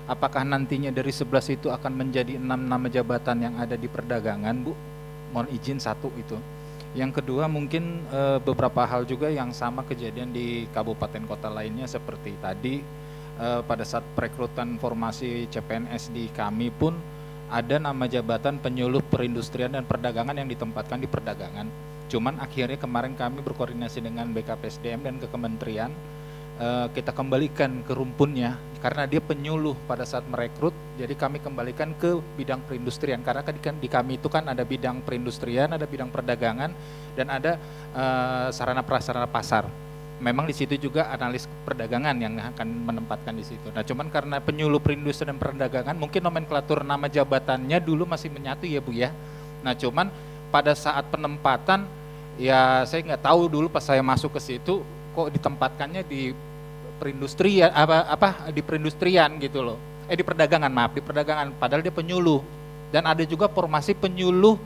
Apakah nantinya dari 11 itu akan menjadi 6 nama jabatan yang ada di perdagangan Bu? Mohon izin satu itu. Yang kedua mungkin beberapa hal juga yang sama kejadian di kabupaten kota lainnya seperti tadi pada saat perekrutan formasi CPNS di kami pun ada nama jabatan penyuluh perindustrian dan perdagangan yang ditempatkan di perdagangan. Cuman akhirnya kemarin kami berkoordinasi dengan BKPSDM dan ke kementerian, kita kembalikan ke rumpunnya karena dia penyuluh pada saat merekrut, jadi kami kembalikan ke bidang perindustrian karena di kami itu kan ada bidang perindustrian, ada bidang perdagangan dan ada sarana prasarana pasar. Memang di situ juga analis perdagangan yang akan menempatkan di situ. Nah, cuman karena penyuluh perindustrian dan perdagangan mungkin nomenklatur nama jabatannya dulu masih menyatu ya Bu ya. Nah, cuman pada saat penempatan ya saya nggak tahu dulu pas saya masuk ke situ kok ditempatkannya di perindustrian di perindustrian gitu loh. Di perdagangan, maaf, di perdagangan padahal dia penyuluh. Dan ada juga formasi penyuluh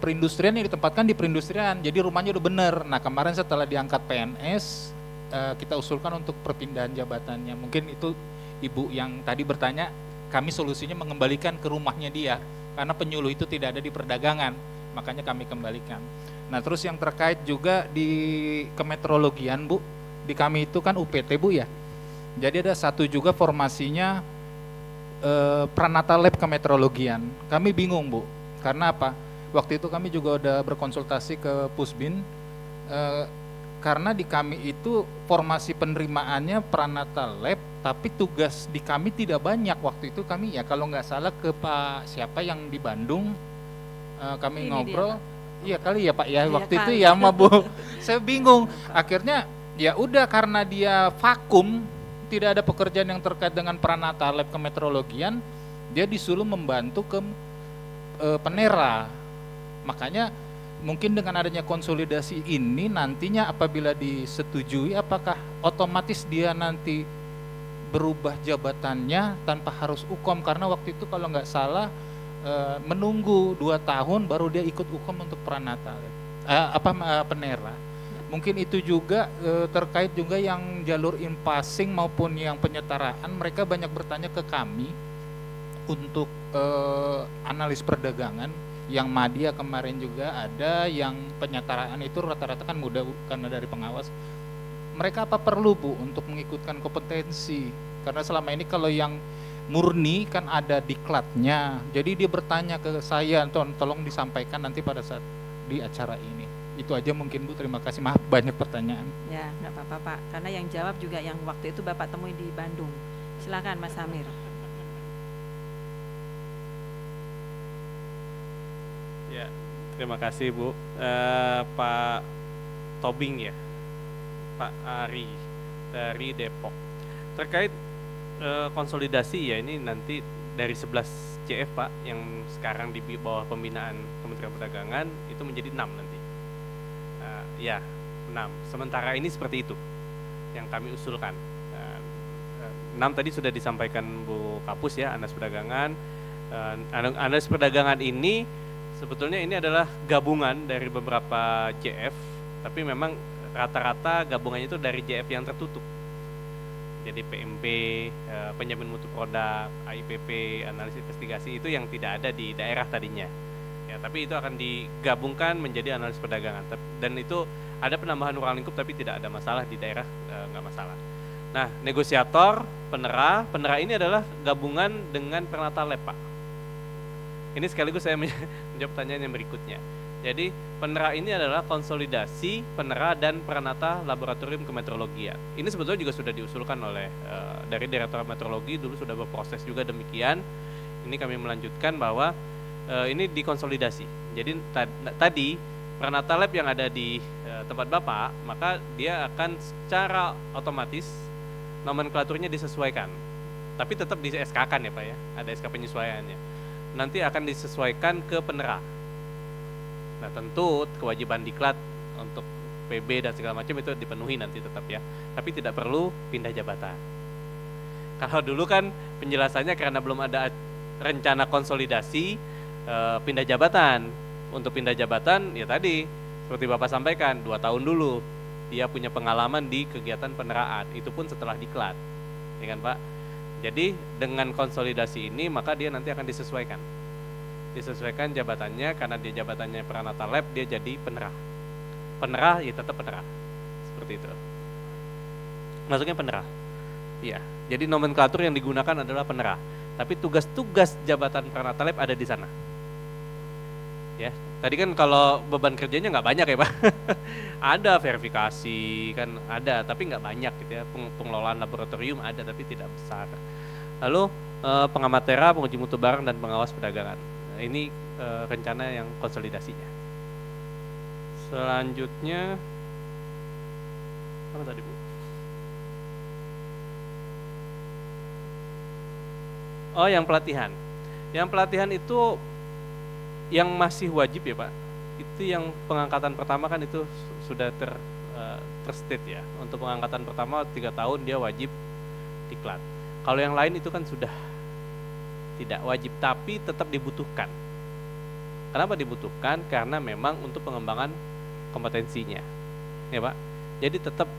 perindustrian yang ditempatkan di perindustrian. Jadi rumahnya udah bener. Nah, kemarin setelah diangkat PNS kita usulkan untuk perpindahan jabatannya. Mungkin itu Ibu yang tadi bertanya, kami solusinya mengembalikan ke rumahnya dia karena penyuluh itu tidak ada di perdagangan. Makanya kami kembalikan. Nah, terus yang terkait juga di kemetrologian Bu, di kami itu kan UPT Bu ya. Jadi ada satu juga formasinya Pranata Lab Kemetrologian. Kami bingung Bu, karena apa? Waktu itu kami juga udah berkonsultasi ke Pusbin, karena di kami itu formasi penerimaannya Pranata Lab, tapi tugas di kami tidak banyak. Waktu itu kami ya kalau nggak salah ke Pak siapa yang di Bandung, kami Ini ngobrol. dia, Iya kali ya Pak ya, Iya waktu itu kali. ya sama Bu. Saya bingung. Akhirnya ya udah karena dia vakum, tidak ada pekerjaan yang terkait dengan Pranata Lab Kemetrologian, dia disuruh membantu ke Penera. Makanya mungkin dengan adanya konsolidasi ini nantinya apabila disetujui, apakah otomatis dia nanti berubah jabatannya tanpa harus ukom, karena waktu itu kalau nggak salah menunggu 2 tahun baru dia ikut ukom untuk Pranata Penera. Mungkin itu juga terkait juga yang jalur in-passing maupun yang penyetaraan, mereka banyak bertanya ke kami untuk analis perdagangan. Yang Madia kemarin juga ada, yang penyetaraan itu rata-rata kan mudah karena dari pengawas. Mereka apa perlu Bu untuk mengikutkan kompetensi? Karena selama ini kalau yang murni kan ada diklatnya. Jadi dia bertanya ke saya, tolong disampaikan nanti pada saat di acara ini. Itu aja mungkin Bu, terima kasih. Maaf banyak pertanyaan. Ya, nggak apa-apa Pak, karena yang jawab juga yang waktu itu Bapak temui di Bandung. Silakan Mas Amir. Ya, Terima kasih Bu. Pak Tobing ya, Pak Ari dari Depok. Terkait konsolidasi ya, ini nanti dari 11 CF Pak yang sekarang di bawah pembinaan Kementerian Perdagangan itu menjadi 6 nanti. Ya 6. Sementara ini seperti itu yang kami usulkan. 6 tadi sudah disampaikan Bu Kapus ya, Anas Perdagangan. Anas Perdagangan ini sebetulnya ini adalah gabungan dari beberapa JF, tapi memang rata-rata gabungannya itu dari JF yang tertutup. Jadi PMP, penjamin mutu produk, AIPP, analisis investigasi itu yang tidak ada di daerah tadinya. Ya, tapi itu akan digabungkan menjadi analis perdagangan. Dan itu ada penambahan ruang lingkup tapi tidak ada masalah di daerah, nggak masalah. Nah, negosiator, penera ini adalah gabungan dengan Prenata Lab, Pak. Ini sekaligus saya menjawab pertanyaan yang berikutnya. Jadi penera ini adalah konsolidasi penera dan Prenata Laboratorium Kemeteorologian. Ini sebetulnya juga sudah diusulkan oleh dari Direktorat Meteorologi, dulu sudah berproses juga demikian. Ini kami melanjutkan bahwa ini dikonsolidasi. Jadi tadi Prenata Lab yang ada di tempat Bapak, maka dia akan secara otomatis nomenklaturnya disesuaikan. Tapi tetap di SK-kan ya Pak ya, ada SK penyesuaiannya. Nanti akan disesuaikan ke penera. Nah tentu kewajiban diklat untuk PB dan segala macam itu dipenuhi nanti tetap ya. Tapi tidak perlu pindah jabatan. Kalau dulu kan penjelasannya karena belum ada rencana konsolidasi, pindah jabatan. Untuk pindah jabatan ya tadi seperti Bapak sampaikan 2 tahun dulu dia punya pengalaman di kegiatan peneraan, itu pun setelah diklat, ya kan Pak. Jadi dengan konsolidasi ini maka dia nanti akan disesuaikan jabatannya, karena dia jabatannya Prenata Lab dia jadi penera ya tetap penera seperti itu, masuknya penera ya. Jadi nomenklatur yang digunakan adalah penera, tapi tugas-tugas jabatan Prenata Lab ada di sana ya. Tadi kan kalau beban kerjanya nggak banyak ya Pak. Ada verifikasi kan ada, tapi nggak banyak gitu ya. Pengelolaan laboratorium ada tapi tidak besar. Lalu pengamatera, penguji mutu barang dan pengawas perdagangan. Nah, ini rencana yang konsolidasinya. Selanjutnya apa tadi Bu? Oh, yang pelatihan. Yang pelatihan itu yang masih wajib ya Pak, itu yang pengangkatan pertama kan itu sudah terstate ya. Untuk pengangkatan pertama 3 tahun dia wajib diklat. Kalau yang lain itu kan sudah tidak wajib tapi tetap dibutuhkan. Kenapa dibutuhkan? Karena memang untuk pengembangan kompetensinya ya Pak. Jadi tetap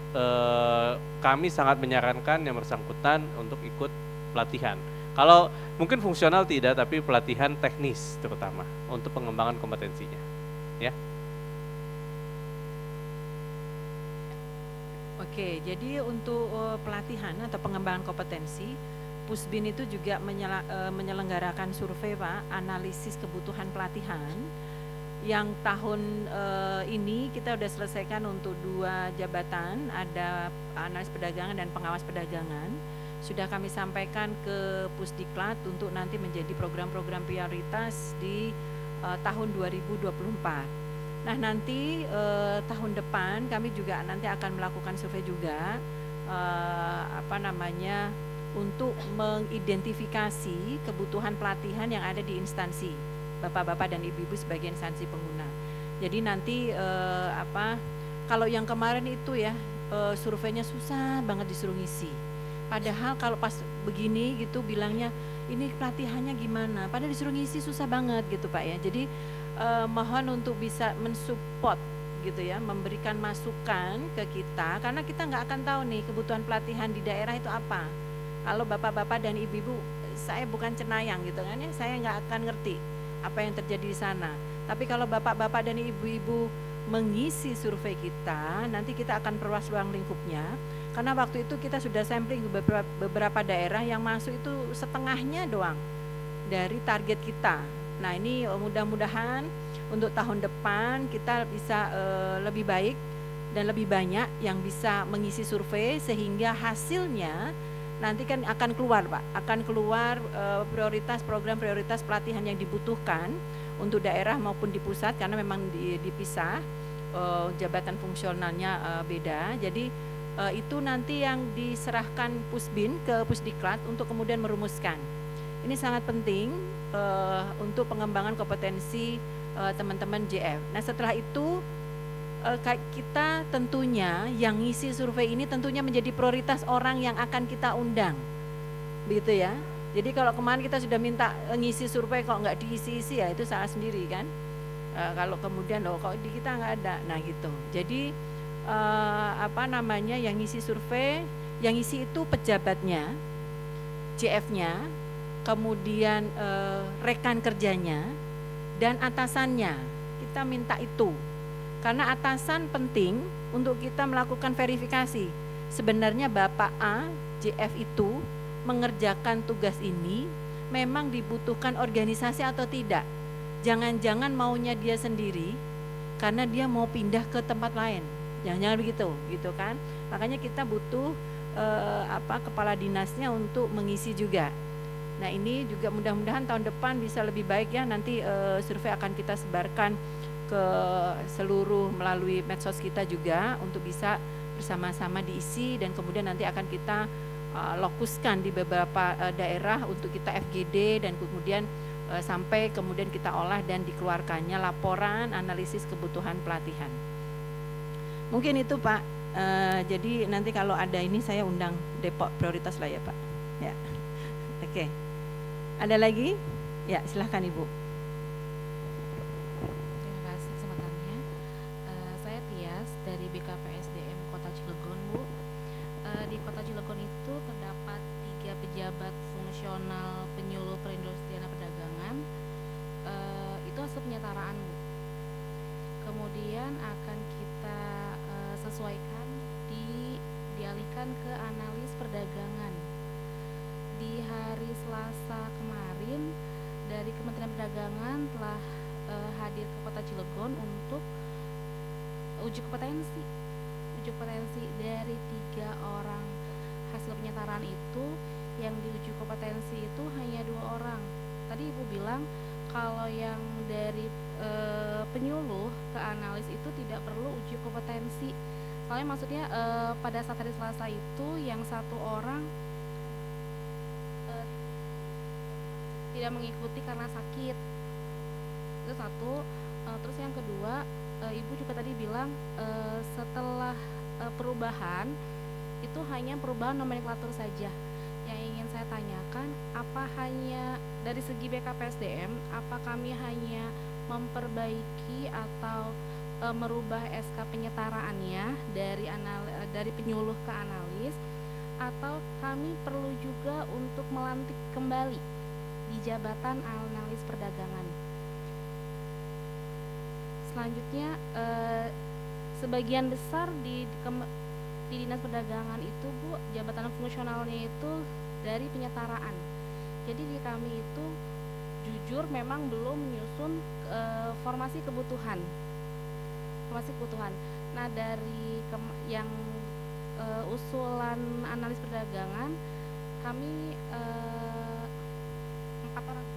kami sangat menyarankan yang bersangkutan untuk ikut pelatihan. Kalau mungkin fungsional tidak, tapi pelatihan teknis terutama untuk pengembangan kompetensinya, ya. Oke, jadi untuk pelatihan atau pengembangan kompetensi, Pusbin itu juga menyelenggarakan survei Pak, analisis kebutuhan pelatihan. Yang tahun ini kita sudah selesaikan untuk 2 jabatan, ada analis perdagangan dan pengawas perdagangan. Sudah kami sampaikan ke Pusdiklat untuk nanti menjadi program-program prioritas di tahun 2024. Nah nanti tahun depan kami juga nanti akan melakukan survei juga untuk mengidentifikasi kebutuhan pelatihan yang ada di instansi Bapak-bapak dan Ibu-ibu sebagai instansi pengguna. Jadi nanti kalau yang kemarin itu ya surveinya susah banget disuruh ngisi. Padahal kalau pas begini gitu bilangnya ini pelatihannya gimana, padahal disuruh ngisi susah banget gitu Pak ya. Jadi mohon untuk bisa mensupport gitu ya, memberikan masukan ke kita, karena kita nggak akan tahu nih kebutuhan pelatihan di daerah itu apa. Kalau bapak-bapak dan ibu-ibu, saya bukan cenayang gitu kan ya, saya nggak akan ngerti apa yang terjadi di sana. Tapi kalau bapak-bapak dan ibu-ibu mengisi survei kita, nanti kita akan perluas ruang lingkupnya. Karena waktu itu kita sudah sampling beberapa daerah yang masuk itu setengahnya doang dari target kita. Nah ini mudah-mudahan untuk tahun depan kita bisa lebih baik dan lebih banyak yang bisa mengisi survei, sehingga hasilnya nanti kan akan keluar Pak, akan keluar prioritas program prioritas pelatihan yang dibutuhkan untuk daerah maupun di pusat karena memang dipisah, jabatan fungsionalnya beda. Jadi itu nanti yang diserahkan Pusbin ke Pusdiklat untuk kemudian merumuskan. Ini sangat penting untuk pengembangan kompetensi teman-teman JF. Nah setelah itu kita tentunya yang ngisi survei ini tentunya menjadi prioritas orang yang akan kita undang, begitu ya. Jadi kalau kemarin kita sudah minta ngisi survei kok nggak diisi-isi ya itu salah sendiri kan. Kalau kemudian loh kok di kita nggak ada, nah gitu. Jadi yang ngisi survei, yang ngisi itu pejabatnya, JF-nya, kemudian rekan kerjanya dan atasannya. Kita minta itu. Karena atasan penting untuk kita melakukan verifikasi. Sebenarnya Bapak A, JF itu mengerjakan tugas ini memang dibutuhkan organisasi atau tidak. Jangan-jangan maunya dia sendiri karena dia mau pindah ke tempat lain. Jangan-jangan begitu, gitu kan? Makanya kita butuh kepala dinasnya untuk mengisi juga. Nah ini juga mudah-mudahan tahun depan bisa lebih baik ya. Nanti survei akan kita sebarkan ke seluruh melalui medsos kita juga untuk bisa bersama-sama diisi dan kemudian nanti akan kita lokuskan di beberapa daerah untuk kita FGD dan kemudian sampai kemudian kita olah dan dikeluarkannya laporan analisis kebutuhan pelatihan. Mungkin itu Pak. Jadi nanti kalau ada ini saya undang Depok prioritas lah ya Pak. Ya. Oke. Ada lagi? Ya silahkan Ibu. Dari BKPSDM Kota Cilegon Bu. Di Kota Cilegon itu terdapat 3 pejabat fungsional penyuluh perindustrian dan perdagangan. Itu hasil penyetaraan Bu. Kemudian akan kita sesuaikan dialihkan ke analis perdagangan. Di hari Selasa kemarin dari Kementerian Perdagangan telah hadir ke Kota Cilegon untuk uji kompetensi dari 3 orang hasil penyetaraan itu. Yang diuji kompetensi itu hanya 2 orang. Tadi Ibu bilang kalau yang dari penyuluh ke analis itu tidak perlu uji kompetensi. Soalnya maksudnya pada saat hari Selasa itu yang 1 orang tidak mengikuti karena sakit. Itu 1. Terus yang kedua, Ibu juga tadi bilang setelah perubahan itu hanya perubahan nomenklatur saja. Yang ingin saya tanyakan, apa hanya dari segi BKPSDM, apa kami hanya memperbaiki atau merubah SK penyetaraannya dari penyuluh ke analis, atau kami perlu juga untuk melantik kembali di jabatan analis perdagangan? Selanjutnya sebagian besar di Dinas Perdagangan itu Bu, jabatan fungsionalnya itu dari penyetaraan. Jadi di kami itu jujur memang belum menyusun formasi kebutuhan. Nah dari yang usulan analis perdagangan kami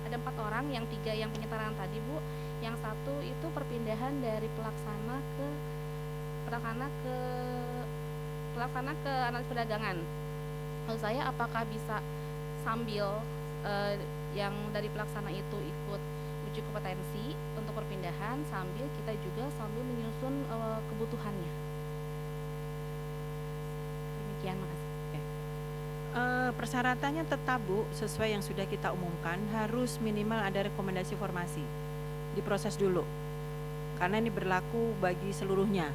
4 orang, yang 3 yang penyetaraan tadi Bu, yang 1 itu perpindahan dari pelaksana ke analis perdagangan. Maksud saya apakah bisa sambil yang dari pelaksana itu ikut uji kompetensi untuk perpindahan sambil kita juga menyusun kebutuhannya. Demikian, makasih. Persyaratannya tetap Bu, sesuai yang sudah kita umumkan, harus minimal ada rekomendasi formasi. Diproses dulu. Karena ini berlaku bagi seluruhnya.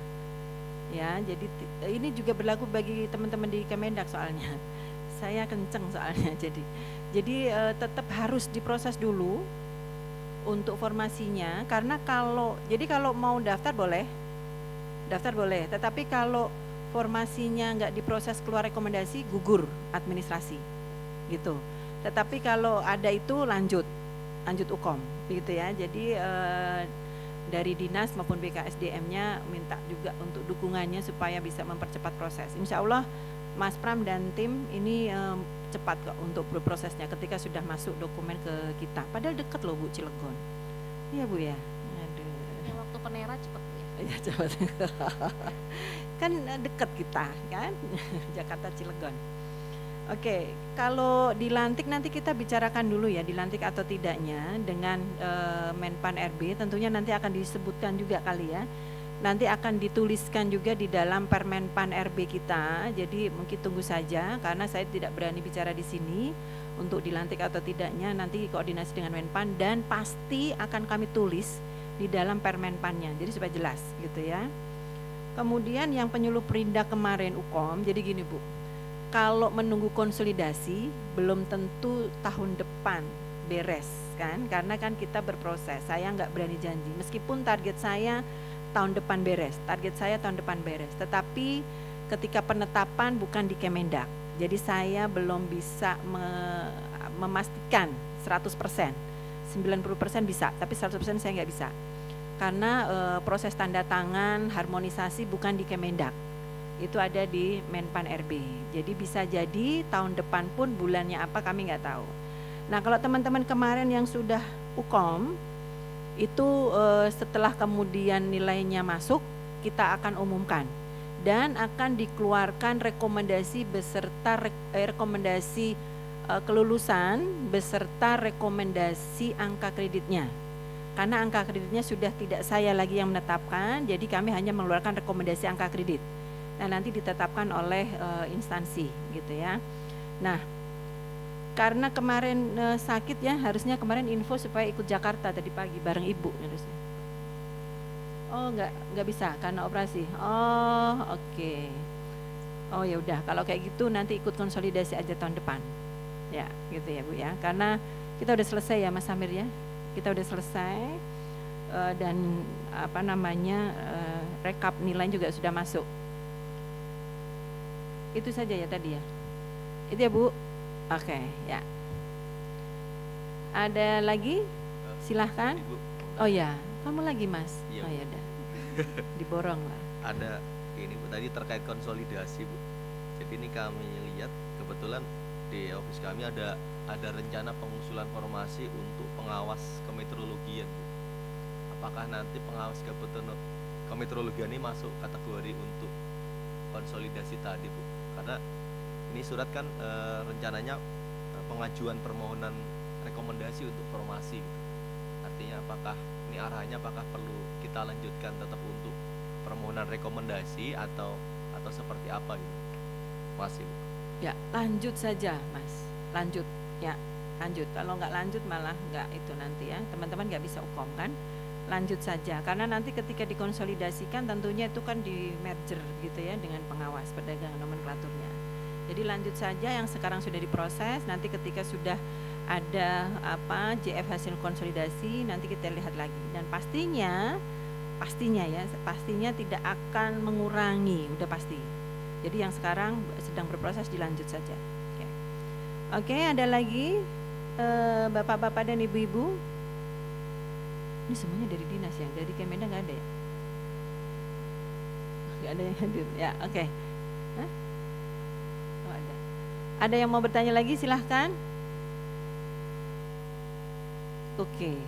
Ya, jadi ini juga berlaku bagi teman-teman di Kemendak soalnya. Saya kenceng soalnya jadi tetap harus diproses dulu untuk formasinya, karena kalau mau daftar boleh, tetapi kalau formasinya nggak diproses keluar rekomendasi, gugur administrasi gitu. Tetapi kalau ada itu lanjut UKOM gitu ya. Jadi dari dinas maupun BKSDM-nya minta juga untuk dukungannya supaya bisa mempercepat proses. Insya Allah Mas Pram dan tim ini cepat kok untuk berprosesnya ketika sudah masuk dokumen ke kita. Padahal dekat loh Bu, Cilegon. Iya Bu ya. Aduh. Ya, waktu Penera cepet Bu ya. Iya cepat. Kan dekat kita kan, Jakarta Cilegon. Oke, kalau dilantik nanti kita bicarakan dulu ya, dilantik atau tidaknya dengan Menpan RB, tentunya nanti akan disebutkan juga kali ya. Nanti akan dituliskan juga di dalam Permenpan RB kita. Jadi mungkin tunggu saja karena saya tidak berani bicara di sini untuk dilantik atau tidaknya, nanti koordinasi dengan Menpan dan pasti akan kami tulis di dalam Permenpannya. Jadi supaya jelas gitu ya. Kemudian yang penyuluh perindak kemarin UKOM, jadi gini Bu. Kalau menunggu konsolidasi belum tentu tahun depan beres kan, karena kan kita berproses. Saya nggak berani janji meskipun target saya tahun depan beres, target saya tahun depan beres, tetapi ketika penetapan bukan di Kemendak, jadi saya belum bisa memastikan 100%, 90% bisa, tapi 100% saya nggak bisa karena proses tanda tangan harmonisasi bukan di Kemendak, itu ada di Menpan RB. Jadi bisa jadi tahun depan pun bulannya apa kami nggak tahu. Nah kalau teman-teman kemarin yang sudah UKOM itu setelah kemudian nilainya masuk kita akan umumkan dan akan dikeluarkan rekomendasi beserta rekomendasi kelulusan beserta rekomendasi angka kreditnya. Karena angka kreditnya sudah tidak saya lagi yang menetapkan, jadi kami hanya mengeluarkan rekomendasi angka kredit. Nah nanti ditetapkan oleh instansi gitu ya. Nah karena kemarin sakit ya, harusnya kemarin info supaya ikut Jakarta tadi pagi bareng ibu harusnya. Oh nggak bisa karena operasi. Oh oke. Oh ya udah kalau kayak gitu nanti ikut konsolidasi aja tahun depan. Ya gitu ya Bu ya. Karena kita udah selesai ya Mas Samir ya. Kita udah selesai dan apa namanya rekap nilai juga sudah masuk. Itu saja ya tadi ya. Itu ya Bu. Oke, ya. Ada lagi? Silahkan. Ibu, Oh ya, kamu lagi Mas. Iya, Oh Bu. ya udah. Diborong lah. ada ini Bu tadi terkait konsolidasi Bu. Jadi ini kami lihat kebetulan di office kami ada rencana pengusulan formasi untuk pengawas kemeteorologian Bu. Apakah nanti pengawas kemeteorologian ini masuk kategori untuk konsolidasi tadi Bu? Karena ini surat kan rencananya pengajuan permohonan rekomendasi untuk formasi gitu. Artinya apakah ini arahnya apakah perlu kita lanjutkan tetap untuk permohonan rekomendasi atau seperti apa gitu? Masih Bu. Ya, lanjut saja Mas. Lanjut ya, lanjut. Kalau nggak lanjut malah nggak itu nanti ya. Teman-teman nggak bisa UKOM kan? Lanjut saja karena nanti ketika dikonsolidasikan tentunya itu kan di merger gitu ya dengan pengawas perdagangan nomenklaturnya. Jadi lanjut saja yang sekarang sudah diproses, nanti ketika sudah ada JF hasil konsolidasi nanti kita lihat lagi dan pastinya tidak akan mengurangi, udah pasti. Jadi yang sekarang sedang berproses dilanjut saja. Oke, ada lagi bapak-bapak dan ibu-ibu? Ini semuanya dari dinas ya, dari Kemendak nggak ada ya? Nggak ada yang hadir, ya oke. Hah? Oh, ada. Ada yang mau bertanya lagi silahkan. Oke,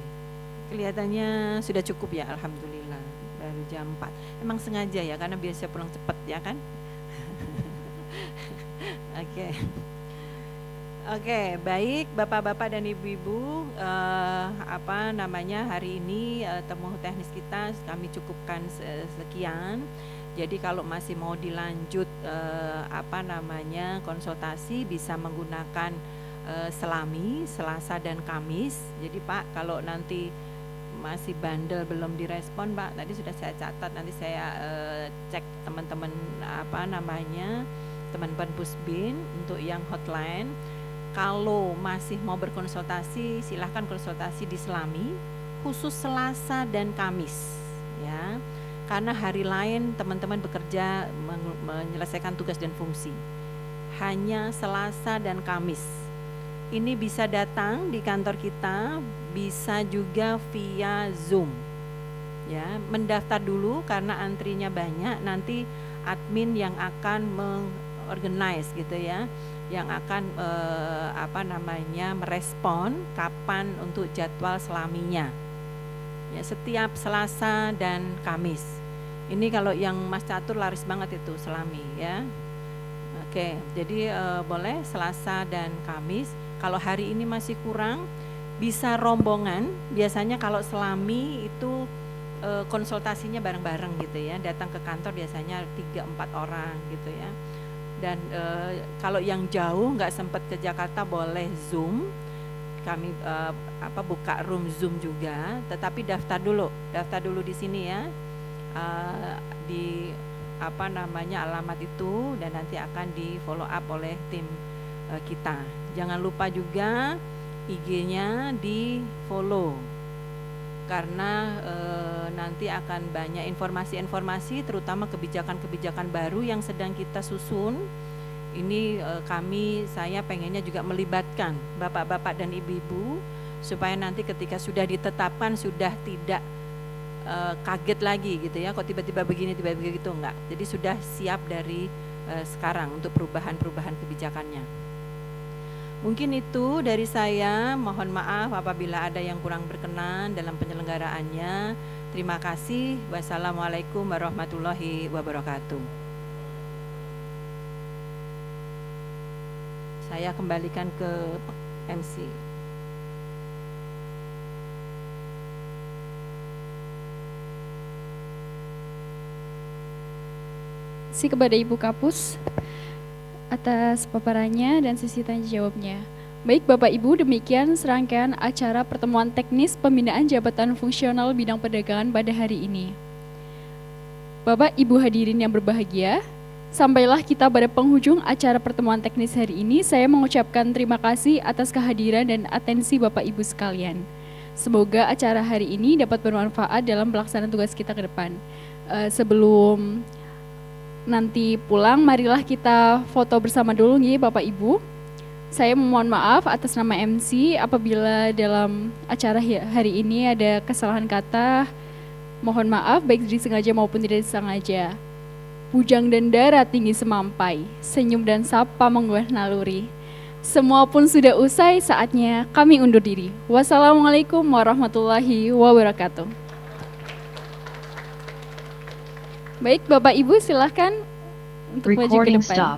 kelihatannya sudah cukup ya, alhamdulillah. Baru jam 4. Emang sengaja ya, karena biasa pulang cepat ya kan? Oke. Oke, baik Bapak-bapak dan Ibu-ibu, hari ini temu teknis kita kami cukupkan sekian. Jadi kalau masih mau dilanjut konsultasi bisa menggunakan Selami, Selasa dan Kamis. Jadi Pak, kalau nanti masih bandel belum direspon Pak, tadi sudah saya catat, nanti saya cek teman-teman teman-teman Pusbin untuk yang hotline. Kalau masih mau berkonsultasi, silahkan konsultasi di Selami, khusus Selasa dan Kamis, ya. Karena hari lain teman-teman bekerja menyelesaikan tugas dan fungsi. Hanya Selasa dan Kamis. Ini bisa datang di kantor kita, bisa juga via Zoom. Ya, mendaftar dulu karena antrinya banyak. Nanti admin yang akan organize gitu ya, yang akan merespon kapan untuk jadwal selaminya. Ya, setiap Selasa dan Kamis. Ini kalau yang Mas Catur laris banget itu selami ya. Oke, jadi boleh Selasa dan Kamis. Kalau hari ini masih kurang, bisa rombongan. Biasanya kalau selami itu konsultasinya bareng-bareng gitu ya. Datang ke kantor biasanya 3-4 orang gitu ya. Dan kalau yang jauh nggak sempat ke Jakarta boleh Zoom. Kami buka room Zoom juga, tetapi daftar dulu di sini ya. Di alamat itu, dan nanti akan di follow up oleh tim kita. Jangan lupa juga IG-nya di follow, karena nanti akan banyak informasi-informasi, terutama kebijakan-kebijakan baru yang sedang kita susun. Ini saya pengennya juga melibatkan bapak-bapak dan ibu-ibu, supaya nanti ketika sudah ditetapkan sudah tidak kaget lagi gitu ya, kok tiba-tiba begini, tiba-tiba begitu, enggak. Jadi sudah siap dari sekarang untuk perubahan-perubahan kebijakannya. Mungkin itu dari saya, mohon maaf apabila ada yang kurang berkenan dalam penyelenggaraannya. Terima kasih. Wassalamualaikum warahmatullahi wabarakatuh. Saya kembalikan ke MC. Kepada Ibu Kapus atas paparannya dan sesi tanya jawabnya. Baik Bapak Ibu, demikian serangkaian acara pertemuan teknis pembinaan jabatan fungsional bidang perdagangan pada hari ini. Bapak Ibu hadirin yang berbahagia, sampailah kita pada penghujung acara pertemuan teknis hari ini. Saya mengucapkan terima kasih atas kehadiran dan atensi Bapak Ibu sekalian. Semoga acara hari ini dapat bermanfaat dalam pelaksanaan tugas kita ke depan. Sebelum nanti pulang, marilah kita foto bersama dulu nih Bapak Ibu. Saya memohon maaf atas nama MC apabila dalam acara hari ini ada kesalahan kata. Mohon maaf baik disengaja maupun tidak disengaja. Bujang dan darah tinggi semampai, senyum dan sapa menggugah naluri. Semua pun sudah usai, saatnya kami undur diri. Wassalamualaikum warahmatullahi wabarakatuh. Baik, Bapak Ibu silahkan untuk maju ke depan.